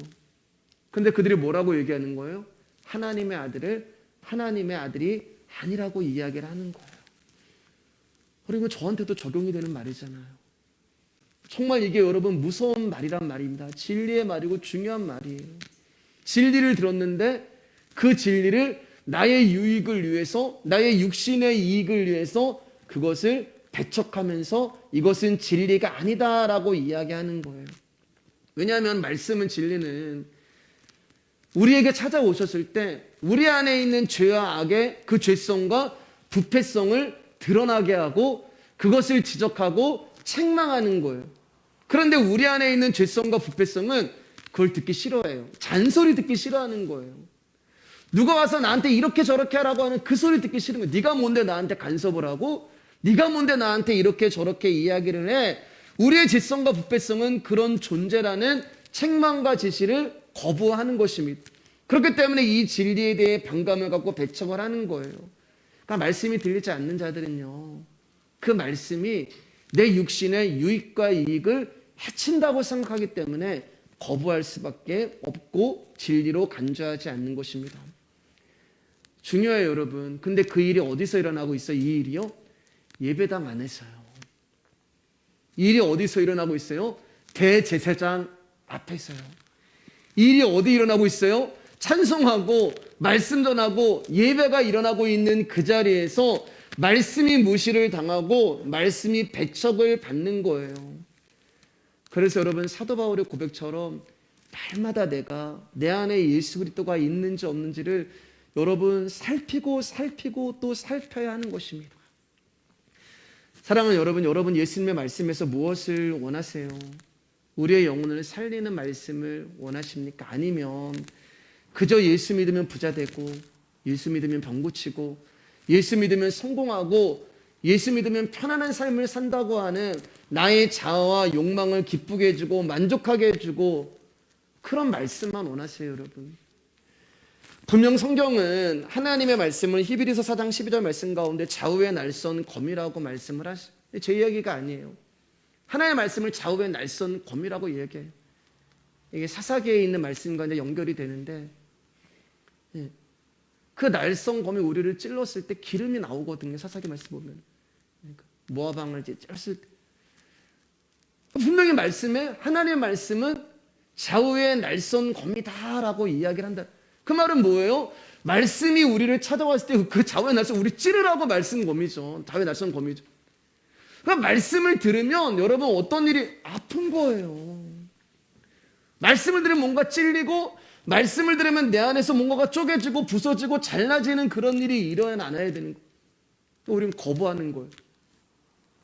근데 그들이 뭐라고 얘기하는 거예요? 하나님의 아들을 하나님의 아들이 아니라고 이야기를 하는 거예요. 그리고 저한테도 적용이 되는 말이잖아요. 정말 이게 여러분 무서운 말이란 말입니다. 진리의 말이고 중요한 말이에요. 진리를 들었는데 그 진리를 나의 유익을 위해서, 나의 육신의 이익을 위해서 그것을 배척하면서 이것은 진리가 아니다라고 이야기하는 거예요. 왜냐하면 말씀은, 진리는 우리에게 찾아오셨을 때 우리 안에 있는 죄와 악의 그 죄성과 부패성을 드러나게 하고 그것을 지적하고 책망하는 거예요. 그런데 우리 안에 있는 죄성과 부패성은 그걸 듣기 싫어해요. 잔소리 듣기 싫어하는 거예요. 누가 와서 나한테 이렇게 저렇게 하라고 하는 그 소리 듣기 싫은 거예요. 네가 뭔데 나한테 간섭을 하고, 네가 뭔데 나한테 이렇게 저렇게 이야기를 해. 우리의 죄성과 부패성은 그런 존재라는 책망과 지시를 거부하는 것입니다. 그렇기 때문에 이 진리에 대해 반감을 갖고 배척을 하는 거예요. 그러니까 말씀이 들리지 않는 자들은요, 그 말씀이 내 육신의 유익과 이익을 해친다고 생각하기 때문에 거부할 수밖에 없고 진리로 간주하지 않는 것입니다. 중요해요, 여러분. 근데 그 일이 어디서 일어나고 있어요? 이 일이요? 예배당 안에서요. 이 일이 어디서 일어나고 있어요? 대제사장 앞에서요. 이 일이 어디 일어나고 있어요? 찬송하고 말씀 전하고 예배가 일어나고 있는 그 자리에서 말씀이 무시를 당하고 말씀이 배척을 받는 거예요. 그래서 여러분, 사도 바울의 고백처럼 날마다 내가 내 안에 예수 그리스도가 있는지 없는지를 여러분 살피고 또 살펴야 하는 것입니다. 사랑하는 여러분, 여러분 예수님의 말씀에서 무엇을 원하세요? 우리의 영혼을 살리는 말씀을 원하십니까? 아니면 그저 예수 믿으면 부자 되고, 예수 믿으면 병 고치고, 예수 믿으면 성공하고, 예수 믿으면 편안한 삶을 산다고 하는 나의 자아와 욕망을 기쁘게 해주고 만족하게 해주고 그런 말씀만 원하세요, 여러분? 분명 성경은 하나님의 말씀을 히브리서 4장 12절 말씀 가운데 좌우의 날선 검이라고 말씀을 하시죠. 제 이야기가 아니에요. 하나님의 말씀을 좌우의 날선 검이라고 이야기해요. 이게 사사기에 있는 말씀과 이제 연결이 되는데, 그 날선 검이 우리를 찔렀을 때 기름이 나오거든요. 사사기 말씀 보면 모압 왕을 찔렀을 때 분명히 말씀에, 하나님의 말씀은 좌우의 날선 검이다라고 이야기를 한다. 그 말은 뭐예요? 말씀이 우리를 찾아왔을 때 그 좌우의 날선, 우리 찌르라고 말씀 검이죠. 좌우의 날선 검이죠. 그러니까 말씀을 들으면 여러분 어떤 일이 아픈 거예요. 말씀을 들으면 뭔가 찔리고, 말씀을 들으면 내 안에서 뭔가가 쪼개지고 부서지고 잘라지는 그런 일이 일어나야 되는 거예요. 우리는 거부하는 거예요.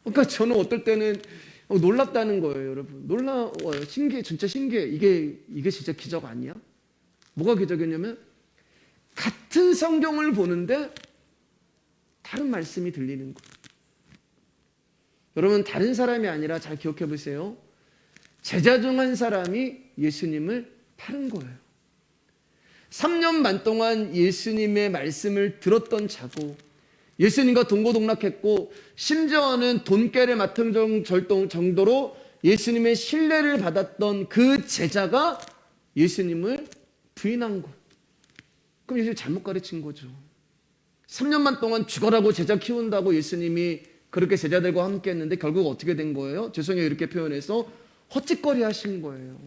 그러니까 저는 어떨 때는 놀랍다는 거예요, 여러분. 놀라워요. 신기해, 진짜 신기해. 이게 진짜 기적 아니야? 뭐가 기적이냐면 같은 성경을 보는데 다른 말씀이 들리는 거예요. 여러분, 다른 사람이 아니라 잘 기억해 보세요. 제자 중 한 사람이 예수님을 팔은 거예요. 3년 반 동안 예수님의 말씀을 들었던 자고, 예수님과 동고동락했고, 심지어는 돈깨를 맡은 정도로 예수님의 신뢰를 받았던 그 제자가 예수님을 부인한 거예요. 그럼 예수님 잘못 가르친 거죠. 3년 반 동안 죽어라고 제자 키운다고 예수님이 그렇게 제자들과 함께 했는데 결국 어떻게 된 거예요? 죄송해요, 이렇게 표현해서 헛짓거리 하신 거예요.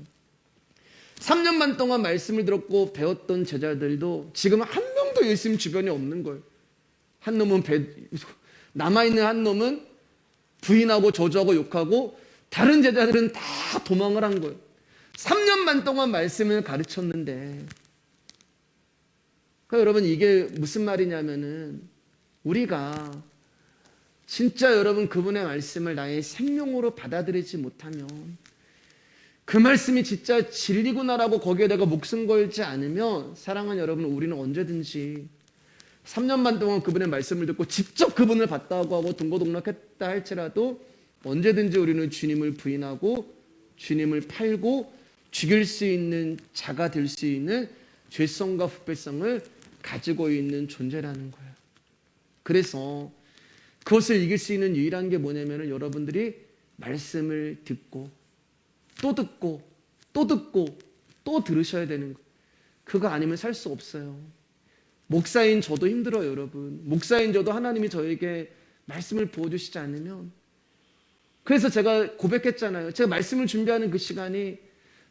3년 반 동안 말씀을 들었고 배웠던 제자들도 지금 한 명도 예수님 주변에 없는 거예요. 한 놈은 남아있는 한 놈은 부인하고 저주하고 욕하고, 다른 제자들은 다 도망을 한 거예요. 3년 반 동안 말씀을 가르쳤는데, 그러니까 여러분, 이게 무슨 말이냐면은, 우리가 진짜 여러분 그분의 말씀을 나의 생명으로 받아들이지 못하면, 그 말씀이 진짜 진리구나라고 거기에 내가 목숨 걸지 않으면, 사랑하는 여러분, 우리는 언제든지 3년 반 동안 그분의 말씀을 듣고 직접 그분을 봤다고 하고 동고동락했다 할지라도 언제든지 우리는 주님을 부인하고 주님을 팔고 죽일 수 있는 자가 될 수 있는 죄성과 부패성을 가지고 있는 존재라는 거예요. 그래서 그것을 이길 수 있는 유일한 게 뭐냐면 여러분들이 말씀을 듣고 또 듣고 또 듣고 또 들으셔야 되는 거예요. 그거 아니면 살 수 없어요. 목사인 저도 힘들어요, 여러분. 목사인 저도 하나님이 저에게 말씀을 부어주시지 않으면. 그래서 제가 고백했잖아요. 제가 말씀을 준비하는 그 시간이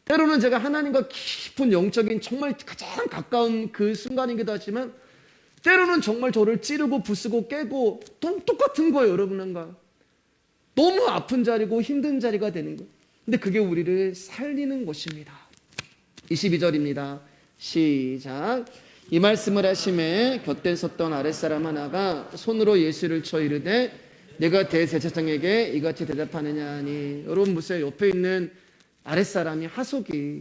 때로는 제가 하나님과 깊은 영적인 정말 가장 가까운 그 순간이기도 하지만 때로는 정말 저를 찌르고 부수고 깨고 똑같은 거예요, 여러분과. 너무 아픈 자리고 힘든 자리가 되는 거예요. 근데 그게 우리를 살리는 것입니다. 22절입니다. 시작. 이 말씀을 하심에 곁에 섰던 아랫사람 하나가 손으로 예수를 쳐 이르되 내가 대제사장에게 이같이 대답하느냐 하니, 여러분 보세요. 옆에 있는 아랫사람이 하속이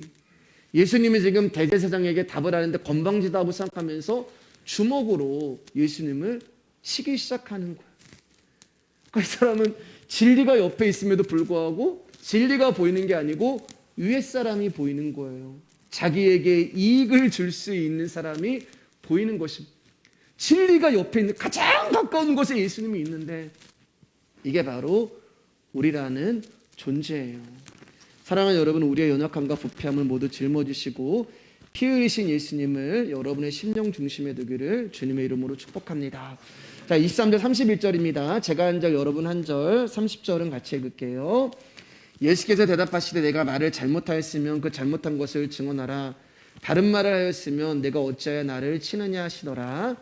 예수님이 지금 대제사장에게 답을 하는데 건방지다고 생각하면서 주먹으로 예수님을 치기 시작하는 거예요. 그 사람은 진리가 옆에 있음에도 불구하고 진리가 보이는 게 아니고 위에 사람이 보이는 거예요. 자기에게 이익을 줄 수 있는 사람이 보이는 것입니다. 진리가 옆에 있는 가장 가까운 곳에 예수님이 있는데 이게 바로 우리라는 존재예요. 사랑하는 여러분, 우리의 연약함과 부패함을 모두 짊어지시고 피 흘리신 예수님을 여러분의 심령 중심에 두기를 주님의 이름으로 축복합니다. 자, 23절 31절입니다. 제가 한 절 여러분 한 절, 30절은 같이 읽을게요. 예수께서 대답하시되 내가 말을 잘못하였으면 그 잘못한 것을 증언하라. 다른 말을 하였으면 내가 어찌하여 나를 치느냐 하시더라.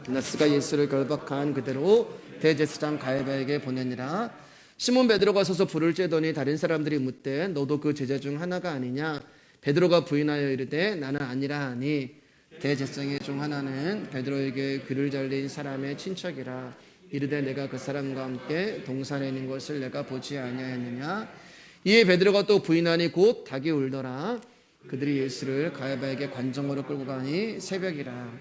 안나스가 예수를 결박한 그대로 대제사장 가야바에게 보내니라. 시몬 베드로가 서서 불을 쬐더니 다른 사람들이 묻되 너도 그 제자 중 하나가 아니냐. 베드로가 부인하여 이르되 나는 아니라 하니 대제사장 중 하나는 베드로에게 귀를 잘린 사람의 친척이라. 이르되 내가 그 사람과 함께 동산에 있는 것을 내가 보지 아니하였느냐. 이에 베드로가 또 부인하니 곧 닭이 울더라. 그들이 예수를 가야바에게 관정으로 끌고 가니 새벽이라.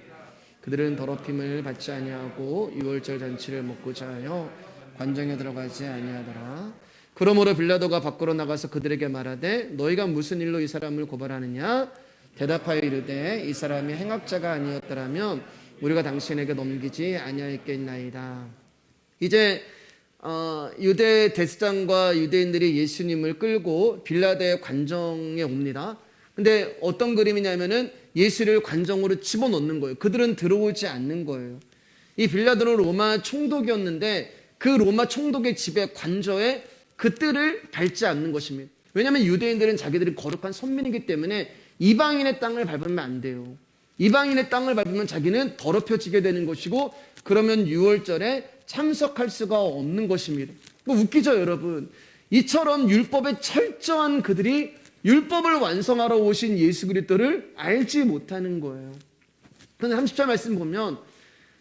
그들은 더럽힘을 받지 아니하고 유월절 잔치를 먹고자 하여 관정에 들어가지 아니하더라. 그러므로 빌라도가 밖으로 나가서 그들에게 말하되 너희가 무슨 일로 이 사람을 고발하느냐. 대답하여 이르되 이 사람이 행악자가 아니었더라면 우리가 당신에게 넘기지 아니하였겠나이다. 이제 유대 대제사장과 유대인들이 예수님을 끌고 빌라도의 관정에 옵니다. 근데 어떤 그림이냐면은 예수를 관정으로 집어넣는 거예요. 그들은 들어오지 않는 거예요. 이 빌라도는 로마 총독이었는데 그 로마 총독의 집에 관저에 그 뜰을 밟지 않는 것입니다. 왜냐하면 유대인들은 자기들이 거룩한 선민이기 때문에 이방인의 땅을 밟으면 안 돼요. 이방인의 땅을 밟으면 자기는 더럽혀지게 되는 것이고 그러면 유월절에 참석할 수가 없는 것입니다. 웃기죠, 여러분? 이처럼 율법에 철저한 그들이 율법을 완성하러 오신 예수 그리스도를 알지 못하는 거예요. 그런데 30절 말씀 보면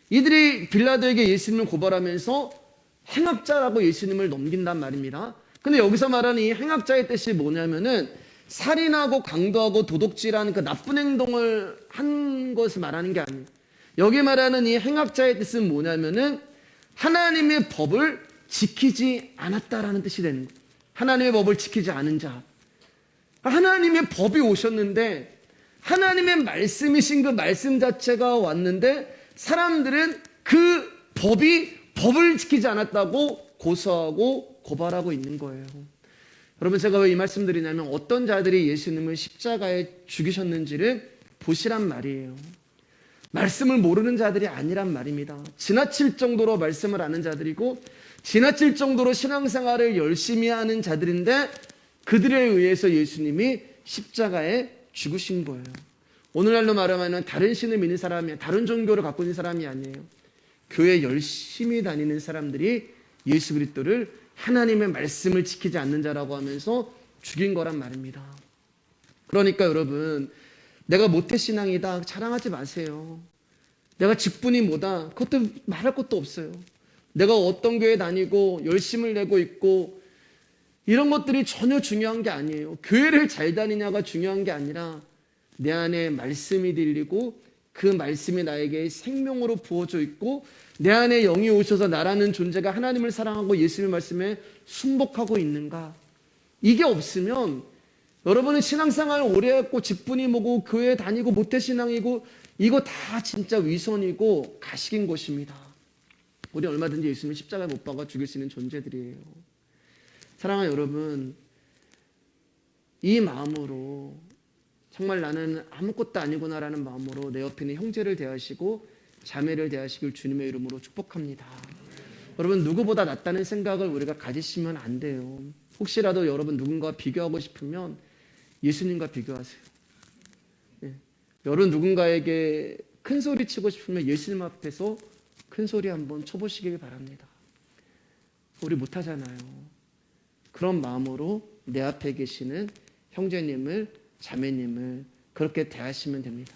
이들이 빌라도에게 예수님을 고발하면서 행악자라고 예수님을 넘긴단 말입니다. 근데 여기서 말하는 이 행악자의 뜻이 뭐냐면은 살인하고 강도하고 도둑질하는 그 나쁜 행동을 한 것을 말하는 게 아니에요. 여기 말하는 이 행악자의 뜻은 뭐냐면은 하나님의 법을 지키지 않았다라는 뜻이 되는 거예요. 하나님의 법을 지키지 않은 자. 하나님의 법이 오셨는데 하나님의 말씀이신 그 말씀 자체가 왔는데 사람들은 그 법을 지키지 않았다고 고소하고 고발하고 있는 거예요. 여러분, 제가 왜 이 말씀 드리냐면 어떤 자들이 예수님을 십자가에 죽이셨는지를 보시란 말이에요. 말씀을 모르는 자들이 아니란 말입니다. 지나칠 정도로 말씀을 아는 자들이고 지나칠 정도로 신앙생활을 열심히 하는 자들인데 그들에 의해서 예수님이 십자가에 죽으신 거예요. 오늘날로 말하면 다른 신을 믿는 사람이, 다른 종교를 갖고 있는 사람이 아니에요. 교회 열심히 다니는 사람들이 예수 그리스도를 하나님의 말씀을 지키지 않는 자라고 하면서 죽인 거란 말입니다. 그러니까 여러분, 내가 모태신앙이다 자랑하지 마세요. 내가 직분이 뭐다 그것도 말할 것도 없어요. 내가 어떤 교회 다니고 열심을 내고 있고 이런 것들이 전혀 중요한 게 아니에요. 교회를 잘 다니냐가 중요한 게 아니라 내 안에 말씀이 들리고 그 말씀이 나에게 생명으로 부어져 있고 내 안에 영이 오셔서 나라는 존재가 하나님을 사랑하고 예수님의 말씀에 순복하고 있는가. 이게 없으면 여러분은 신앙생활 오래 했고 직분이 뭐고 교회 다니고 모태신앙이고 이거 다 진짜 위선이고 가식인 것입니다. 우리 얼마든지 예수님을 십자가에 못 박아 죽일 수 있는 존재들이에요. 사랑하는 여러분, 이 마음으로 정말 나는 아무것도 아니구나라는 마음으로 내 옆에 있는 형제를 대하시고 자매를 대하시길 주님의 이름으로 축복합니다. 여러분, 누구보다 낫다는 생각을 우리가 가지시면 안 돼요. 혹시라도 여러분 누군가와 비교하고 싶으면 예수님과 비교하세요. 예. 여러분 누군가에게 큰 소리 치고 싶으면 예수님 앞에서 큰 소리 한번 쳐보시길 바랍니다. 우리 못하잖아요. 그런 마음으로 내 앞에 계시는 형제님을, 자매님을 그렇게 대하시면 됩니다.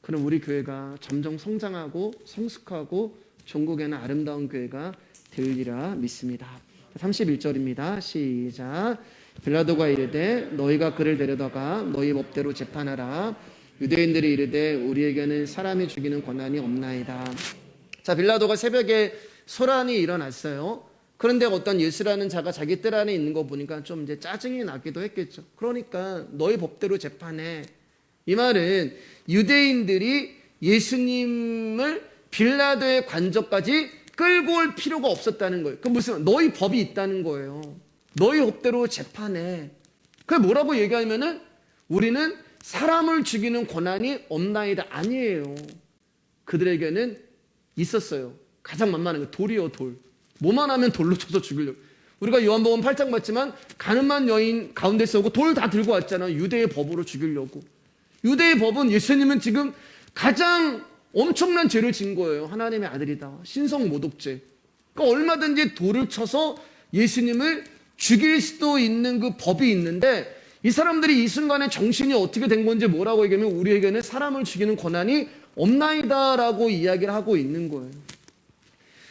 그럼 우리 교회가 점점 성장하고 성숙하고 전국에는 아름다운 교회가 되리라 믿습니다. 31절입니다. 시작. 빌라도가 이르되 너희가 그를 데려다가 너희 법대로 재판하라. 유대인들이 이르되 우리에게는 사람이 죽이는 권한이 없나이다. 자, 빌라도가 새벽에 소란이 일어났어요. 그런데 어떤 예수라는 자가 자기 뜰 안에 있는 거 보니까 좀 이제 짜증이 나기도 했겠죠. 그러니까 너희 법대로 재판해. 이 말은 유대인들이 예수님을 빌라도의 관저까지 끌고 올 필요가 없었다는 거예요. 그 무슨 너희 법이 있다는 거예요. 너희 법대로 재판해. 그게 뭐라고 얘기하면은 우리는 사람을 죽이는 권한이 없나이다. 아니에요. 그들에게는 있었어요. 가장 만만한 거 돌이요, 돌. 뭐만 하면 돌로 쳐서 죽이려고. 우리가 요한복음 8장 봤지만 가늠한 여인 가운데 서고 돌 다 들고 왔잖아요. 유대의 법으로 죽이려고. 유대의 법은 예수님은 지금 가장 엄청난 죄를 진 거예요. 하나님의 아들이다. 신성모독죄. 그러니까 얼마든지 돌을 쳐서 예수님을 죽일 수도 있는 그 법이 있는데 이 사람들이 이 순간에 정신이 어떻게 된 건지 뭐라고 얘기하면 우리에게는 사람을 죽이는 권한이 없나이다라고 이야기를 하고 있는 거예요.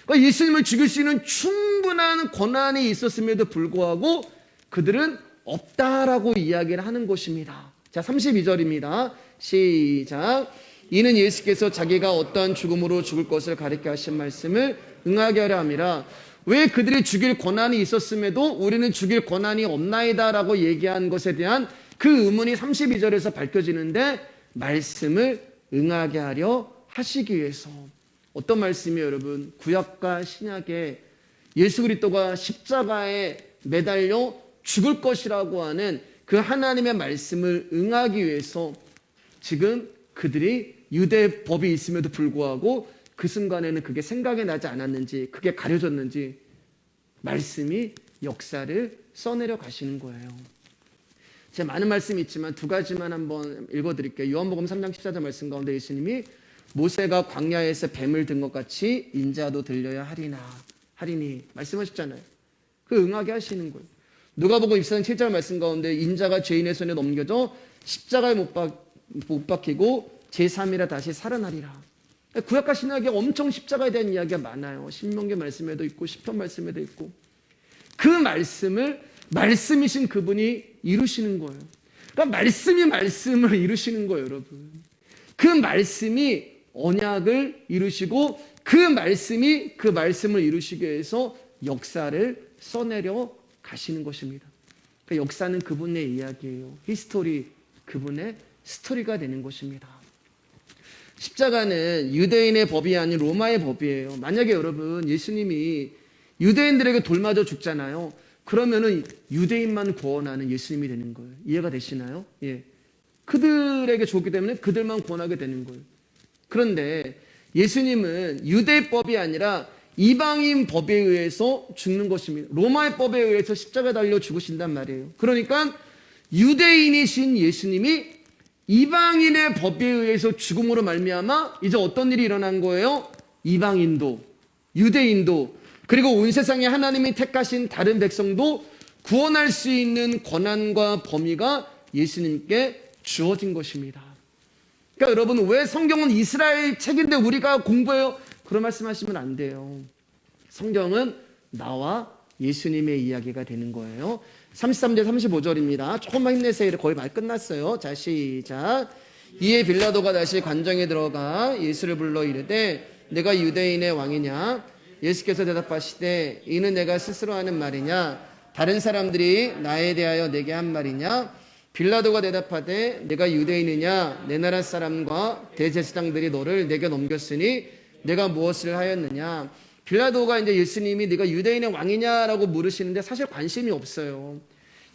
그러니까 예수님을 죽일 수 있는 충분한 권한이 있었음에도 불구하고 그들은 없다라고 이야기를 하는 것입니다. 자, 32절입니다. 시작. 이는 예수께서 자기가 어떠한 죽음으로 죽을 것을 가리켜 하신 말씀을 응하게 하려 함이라. 왜 그들이 죽일 권한이 있었음에도 우리는 죽일 권한이 없나이다라고 얘기한 것에 대한 그 의문이 32절에서 밝혀지는데 말씀을 응하게 하려 하시기 위해서. 어떤 말씀이에요, 여러분? 구약과 신약에 예수 그리스도가 십자가에 매달려 죽을 것이라고 하는 그 하나님의 말씀을 응하기 위해서 지금 그들이 유대 법이 있음에도 불구하고 그 순간에는 그게 생각이 나지 않았는지, 그게 가려졌는지 말씀이 역사를 써내려 가시는 거예요. 제가 많은 말씀이 있지만 두 가지만 한번 읽어드릴게요. 요한복음 3장 14절 말씀 가운데 예수님이 모세가 광야에서 뱀을 든 것 같이 인자도 들려야 하리니 말씀하셨잖아요. 그 응하게 하시는 거예요. 누가복음 24장 7절 말씀 가운데 인자가 죄인의 손에 넘겨져 십자가에 못 박히고 제3일에 다시 살아나리라. 구약과 신약에 엄청 십자가에 대한 이야기가 많아요. 신명기 말씀에도 있고 시편 말씀에도 있고. 그 말씀을 말씀이신 그분이 이루시는 거예요. 그러니까 말씀이 말씀을 이루시는 거예요, 여러분. 그 말씀이 언약을 이루시고 그 말씀이 그 말씀을 이루시기 위해서 역사를 써내려 가시는 것입니다. 그러니까 역사는 그분의 이야기예요. 히스토리, 그분의 스토리가 되는 것입니다. 십자가는 유대인의 법이 아닌 로마의 법이에요. 만약에 여러분 예수님이 유대인들에게 돌 맞아 죽잖아요. 그러면은 유대인만 구원하는 예수님이 되는 거예요. 이해가 되시나요? 예. 그들에게 줬기 때문에 그들만 구원하게 되는 거예요. 그런데 예수님은 유대법이 아니라 이방인 법에 의해서 죽는 것입니다. 로마의 법에 의해서 십자가에 달려 죽으신단 말이에요. 그러니까 유대인이신 예수님이 이방인의 법에 의해서 죽음으로 말미암아 이제 어떤 일이 일어난 거예요? 이방인도, 유대인도, 그리고 온 세상에 하나님이 택하신 다른 백성도 구원할 수 있는 권한과 범위가 예수님께 주어진 것입니다. 그러니까 여러분, 왜 성경은 이스라엘 책인데 우리가 공부해요? 그런 말씀하시면 안 돼요. 성경은 나와 예수님의 이야기가 되는 거예요. 33절 35절입니다. 조금만 힘내세요. 거의 말 끝났어요. 자, 시작. 이에 빌라도가 다시 관정에 들어가 예수를 불러 이르되 내가 유대인의 왕이냐? 예수께서 대답하시되 이는 내가 스스로 하는 말이냐? 다른 사람들이 나에 대하여 내게 한 말이냐? 빌라도가 대답하되 내가 유대인이냐? 내 나라 사람과 대제사장들이 너를 내게 넘겼으니 내가 무엇을 하였느냐? 빌라도가 이제 예수님이 네가 유대인의 왕이냐라고 물으시는데 사실 관심이 없어요.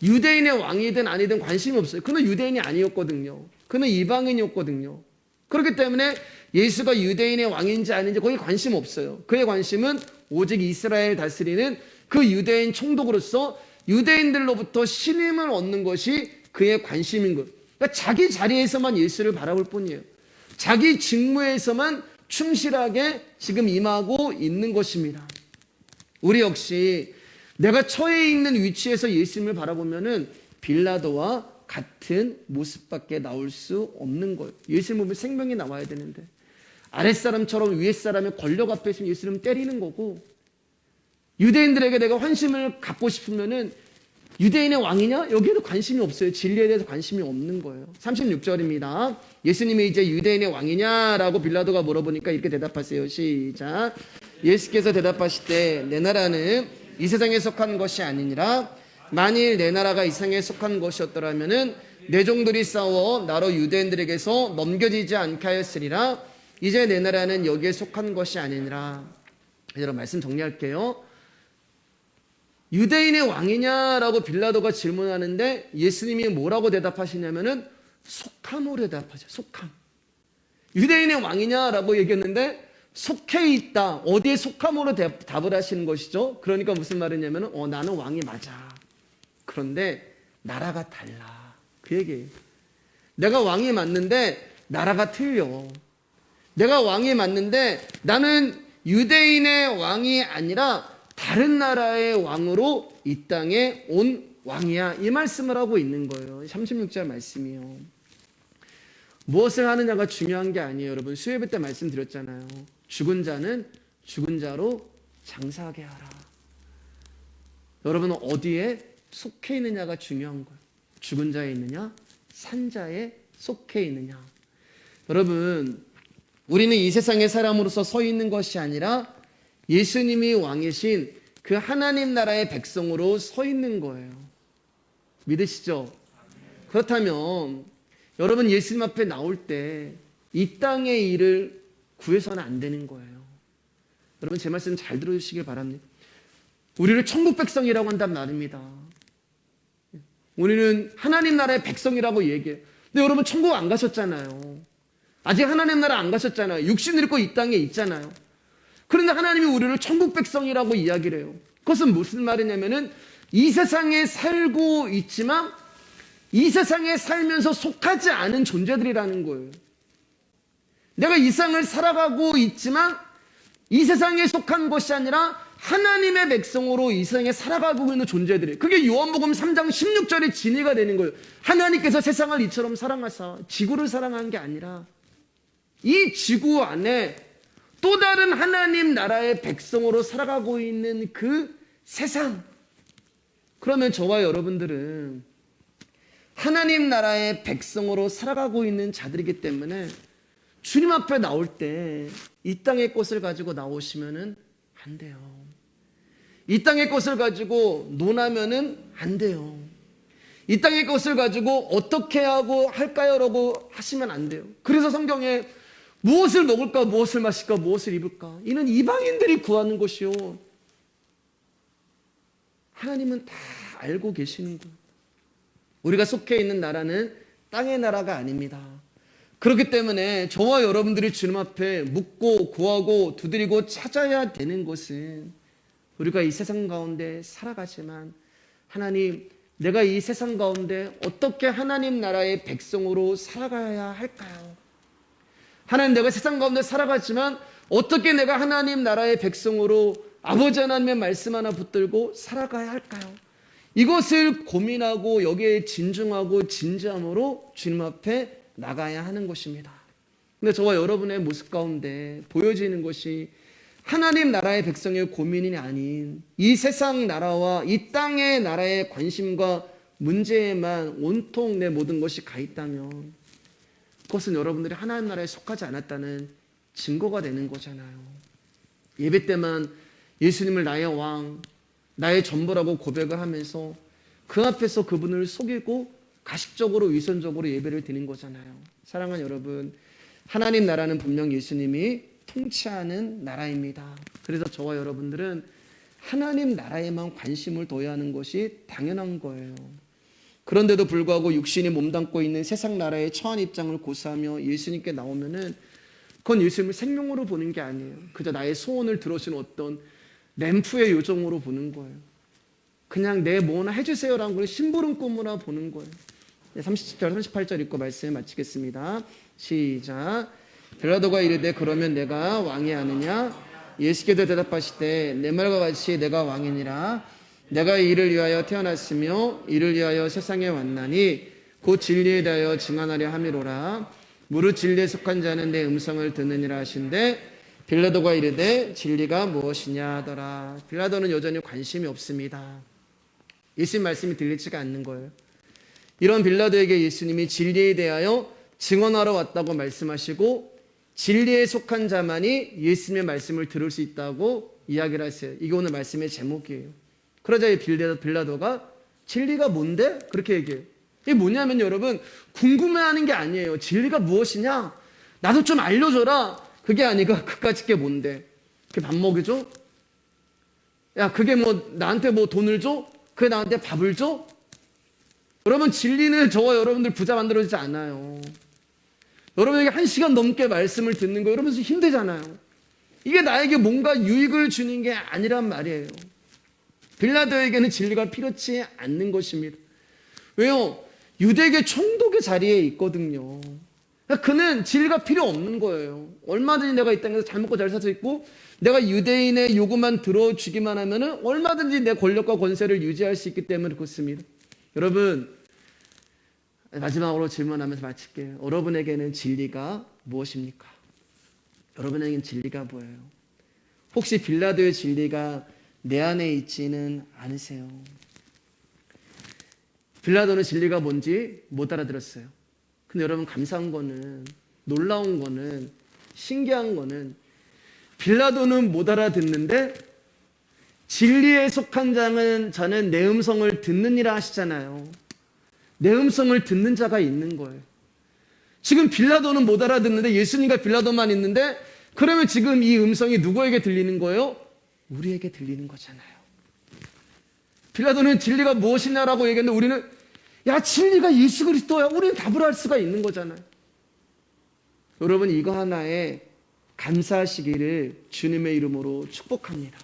유대인의 왕이든 아니든 관심이 없어요. 그는 유대인이 아니었거든요. 그는 이방인이었거든요. 그렇기 때문에 예수가 유대인의 왕인지 아닌지 거기 관심 없어요. 그의 관심은 오직 이스라엘 다스리는 그 유대인 총독으로서 유대인들로부터 신임을 얻는 것이 그의 관심인 것. 그러니까 자기 자리에서만 예수를 바라볼 뿐이에요. 자기 직무에서만 충실하게 지금 임하고 있는 것입니다. 우리 역시 내가 처해 있는 위치에서 예수님을 바라보면은 빌라도와 같은 모습밖에 나올 수 없는 거예요. 예수님 보면 생명이 나와야 되는데 아랫사람처럼 윗사람의 권력 앞에 있으면 예수님은 때리는 거고, 유대인들에게 내가 환심을 갖고 싶으면은 유대인의 왕이냐? 여기에도 관심이 없어요. 진리에 대해서 관심이 없는 거예요. 36절입니다. 예수님이 이제 유대인의 왕이냐라고 빌라도가 물어보니까 이렇게 대답하세요. 시작. 예수께서 대답하시되 내 나라는 이 세상에 속한 것이 아니니라. 만일 내 나라가 이 세상에 속한 것이었더라면은 내 종들이 싸워 나로 유대인들에게서 넘겨지지 않게 하였으리라. 이제 내 나라는 여기에 속한 것이 아니니라. 여러분, 말씀 정리할게요. 유대인의 왕이냐라고 빌라도가 질문하는데 예수님이 뭐라고 대답하시냐면은 속함으로 대답하죠. 속함. 유대인의 왕이냐라고 얘기했는데 속해 있다. 어디에 속함으로 답을 하시는 것이죠. 그러니까 무슨 말이냐면은 나는 왕이 맞아. 그런데 나라가 달라. 그 얘기예요. 내가 왕이 맞는데 나라가 틀려. 내가 왕이 맞는데 나는 유대인의 왕이 아니라 다른 나라의 왕으로 이 땅에 온 왕이야. 이 말씀을 하고 있는 거예요. 36절 말씀이요. 무엇을 하느냐가 중요한 게 아니에요. 여러분, 수요일 때 말씀드렸잖아요. 죽은 자는 죽은 자로 장사하게 하라. 여러분은 어디에 속해 있느냐가 중요한 거예요. 죽은 자에 있느냐? 산 자에 속해 있느냐? 여러분, 우리는 이 세상의 사람으로서 서 있는 것이 아니라 예수님이 왕이신 그 하나님 나라의 백성으로 서 있는 거예요. 믿으시죠? 그렇다면 여러분 예수님 앞에 나올 때 이 땅의 일을 구해서는 안 되는 거예요. 여러분 제 말씀 잘 들어주시길 바랍니다. 우리를 천국 백성이라고 한단 말입니다. 우리는 하나님 나라의 백성이라고 얘기해요. 근데 여러분 천국 안 가셨잖아요. 아직 하나님 나라 안 가셨잖아요. 육신을 입고 이 땅에 있잖아요. 그런데 하나님이 우리를 천국 백성이라고 이야기를 해요. 그것은 무슨 말이냐면은 이 세상에 살고 있지만 이 세상에 살면서 속하지 않은 존재들이라는 거예요. 내가 이 세상을 살아가고 있지만 이 세상에 속한 것이 아니라 하나님의 백성으로 이 세상에 살아가고 있는 존재들이, 그게 요한복음 3장 16절의 진리가 되는 거예요. 하나님께서 세상을 이처럼 사랑하사 지구를 사랑한 게 아니라 이 지구 안에 또 다른 하나님 나라의 백성으로 살아가고 있는 그 세상. 그러면 저와 여러분들은 하나님 나라의 백성으로 살아가고 있는 자들이기 때문에 주님 앞에 나올 때 이 땅의 것을 가지고 나오시면은 안 돼요. 이 땅의 것을 가지고 논하면은 안 돼요. 이 땅의 것을 가지고 어떻게 하고 할까요? 라고 하시면 안 돼요. 그래서 성경에 무엇을 먹을까, 무엇을 마실까, 무엇을 입을까, 이는 이방인들이 구하는 것이요, 하나님은 다 알고 계시는 거예요. 우리가 속해 있는 나라는 땅의 나라가 아닙니다. 그렇기 때문에 저와 여러분들이 주님 앞에 묻고 구하고 두드리고 찾아야 되는 것은, 우리가 이 세상 가운데 살아가지만 하나님, 내가 이 세상 가운데 어떻게 하나님 나라의 백성으로 살아가야 할까요? 하나님, 내가 세상 가운데 살아가지만 어떻게 내가 하나님 나라의 백성으로 아버지 하나님의 말씀 하나 붙들고 살아가야 할까요? 이것을 고민하고 여기에 진중하고 진지함으로 주님 앞에 나가야 하는 것입니다. 근데 저와 여러분의 모습 가운데 보여지는 것이 하나님 나라의 백성의 고민이 아닌 이 세상 나라와 이 땅의 나라의 관심과 문제에만 온통 내 모든 것이 가 있다면 그것은 여러분들이 하나님 나라에 속하지 않았다는 증거가 되는 거잖아요. 예배 때만 예수님을 나의 왕, 나의 전부라고 고백을 하면서 그 앞에서 그분을 속이고 가식적으로 위선적으로 예배를 드리는 거잖아요. 사랑하는 여러분, 하나님 나라는 분명 예수님이 통치하는 나라입니다. 그래서 저와 여러분들은 하나님 나라에만 관심을 둬야 하는 것이 당연한 거예요. 그런데도 불구하고 육신이 몸담고 있는 세상 나라의 처한 입장을 고수하며 예수님께 나오면은 그건 예수님을 생명으로 보는 게 아니에요. 그저 나의 소원을 들어주는 어떤 램프의 요정으로 보는 거예요. 그냥 내 뭐 하나 해주세요라는 걸 심부름꾼으로 보는 거예요. 37절 38절 읽고 말씀 마치겠습니다. 시작. 빌라도가 이르되 그러면 내가 왕이 아느냐? 예수께서 대답하시되 내 말과 같이 내가 왕이니라. 내가 이를 위하여 태어났으며 이를 위하여 세상에 왔나니 곧 진리에 대하여 증언하려 함이로라. 무릇 진리에 속한 자는 내 음성을 듣느니라 하신대 빌라도가 이르되 진리가 무엇이냐 하더라. 빌라도는 여전히 관심이 없습니다. 예수님 말씀이 들리지가 않는 거예요. 이런 빌라도에게 예수님이 진리에 대하여 증언하러 왔다고 말씀하시고 진리에 속한 자만이 예수님의 말씀을 들을 수 있다고 이야기를 하세요. 이게 오늘 말씀의 제목이에요. 그러자 빌라도가 진리가 뭔데? 그렇게 얘기해요. 이게 뭐냐면 여러분, 궁금해하는 게 아니에요. 진리가 무엇이냐? 나도 좀 알려줘라. 그게 아니고 그까짓 게 뭔데? 그게 밥 먹여줘? 야, 그게 뭐 나한테 뭐 돈을 줘? 그게 나한테 밥을 줘? 여러분, 진리는 저와 여러분들 부자 만들어지지 않아요. 여러분에게 1시간 넘게 말씀을 듣는 거 여러분 힘들잖아요. 이게 나에게 뭔가 유익을 주는 게 아니란 말이에요. 빌라도에게는 진리가 필요치 않는 것입니다. 왜요? 유대계 총독의 자리에 있거든요. 그는 진리가 필요 없는 거예요. 얼마든지 내가 이 땅에서 잘 먹고 잘 살수 있고 내가 유대인의 요구만 들어주기만 하면 얼마든지 내 권력과 권세를 유지할 수 있기 때문에 그렇습니다. 여러분, 마지막으로 질문하면서 마칠게요. 여러분에게는 진리가 무엇입니까? 여러분에게는 진리가 뭐예요? 혹시 빌라도의 진리가 내 안에 있지는 않으세요? 빌라도는 진리가 뭔지 못 알아들었어요. 근데 여러분, 감사한 거는, 놀라운 거는, 신기한 거는 빌라도는 못 알아듣는데 진리에 속한 자는 내 음성을 듣느니라 하시잖아요. 내 음성을 듣는 자가 있는 거예요. 지금 빌라도는 못 알아듣는데 예수님과 빌라도만 있는데 그러면 지금 이 음성이 누구에게 들리는 거예요? 우리에게 들리는 거잖아요. 빌라도는 진리가 무엇이냐라고 얘기했는데 우리는 야 진리가 예수 그리스도야. 우리는 답을 할 수가 있는 거잖아요. 여러분 이거 하나에 감사하시기를 주님의 이름으로 축복합니다.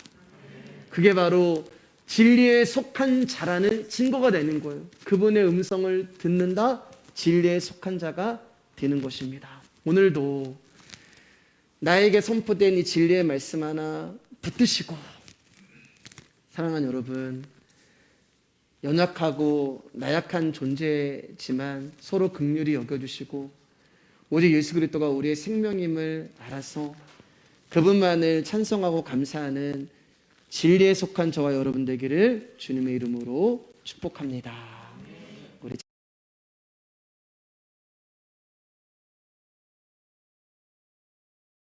그게 바로 진리에 속한 자라는 증거가 되는 거예요. 그분의 음성을 듣는다, 진리에 속한 자가 되는 것입니다. 오늘도 나에게 선포된 이 진리의 말씀 하나 붙드시고, 사랑하는 여러분, 연약하고 나약한 존재지만 서로 긍휼히 여겨주시고 오직 예수 그리스도가 우리의 생명임을 알아서 그분만을 찬송하고 감사하는 진리에 속한 저와 여러분 되기를 주님의 이름으로 축복합니다.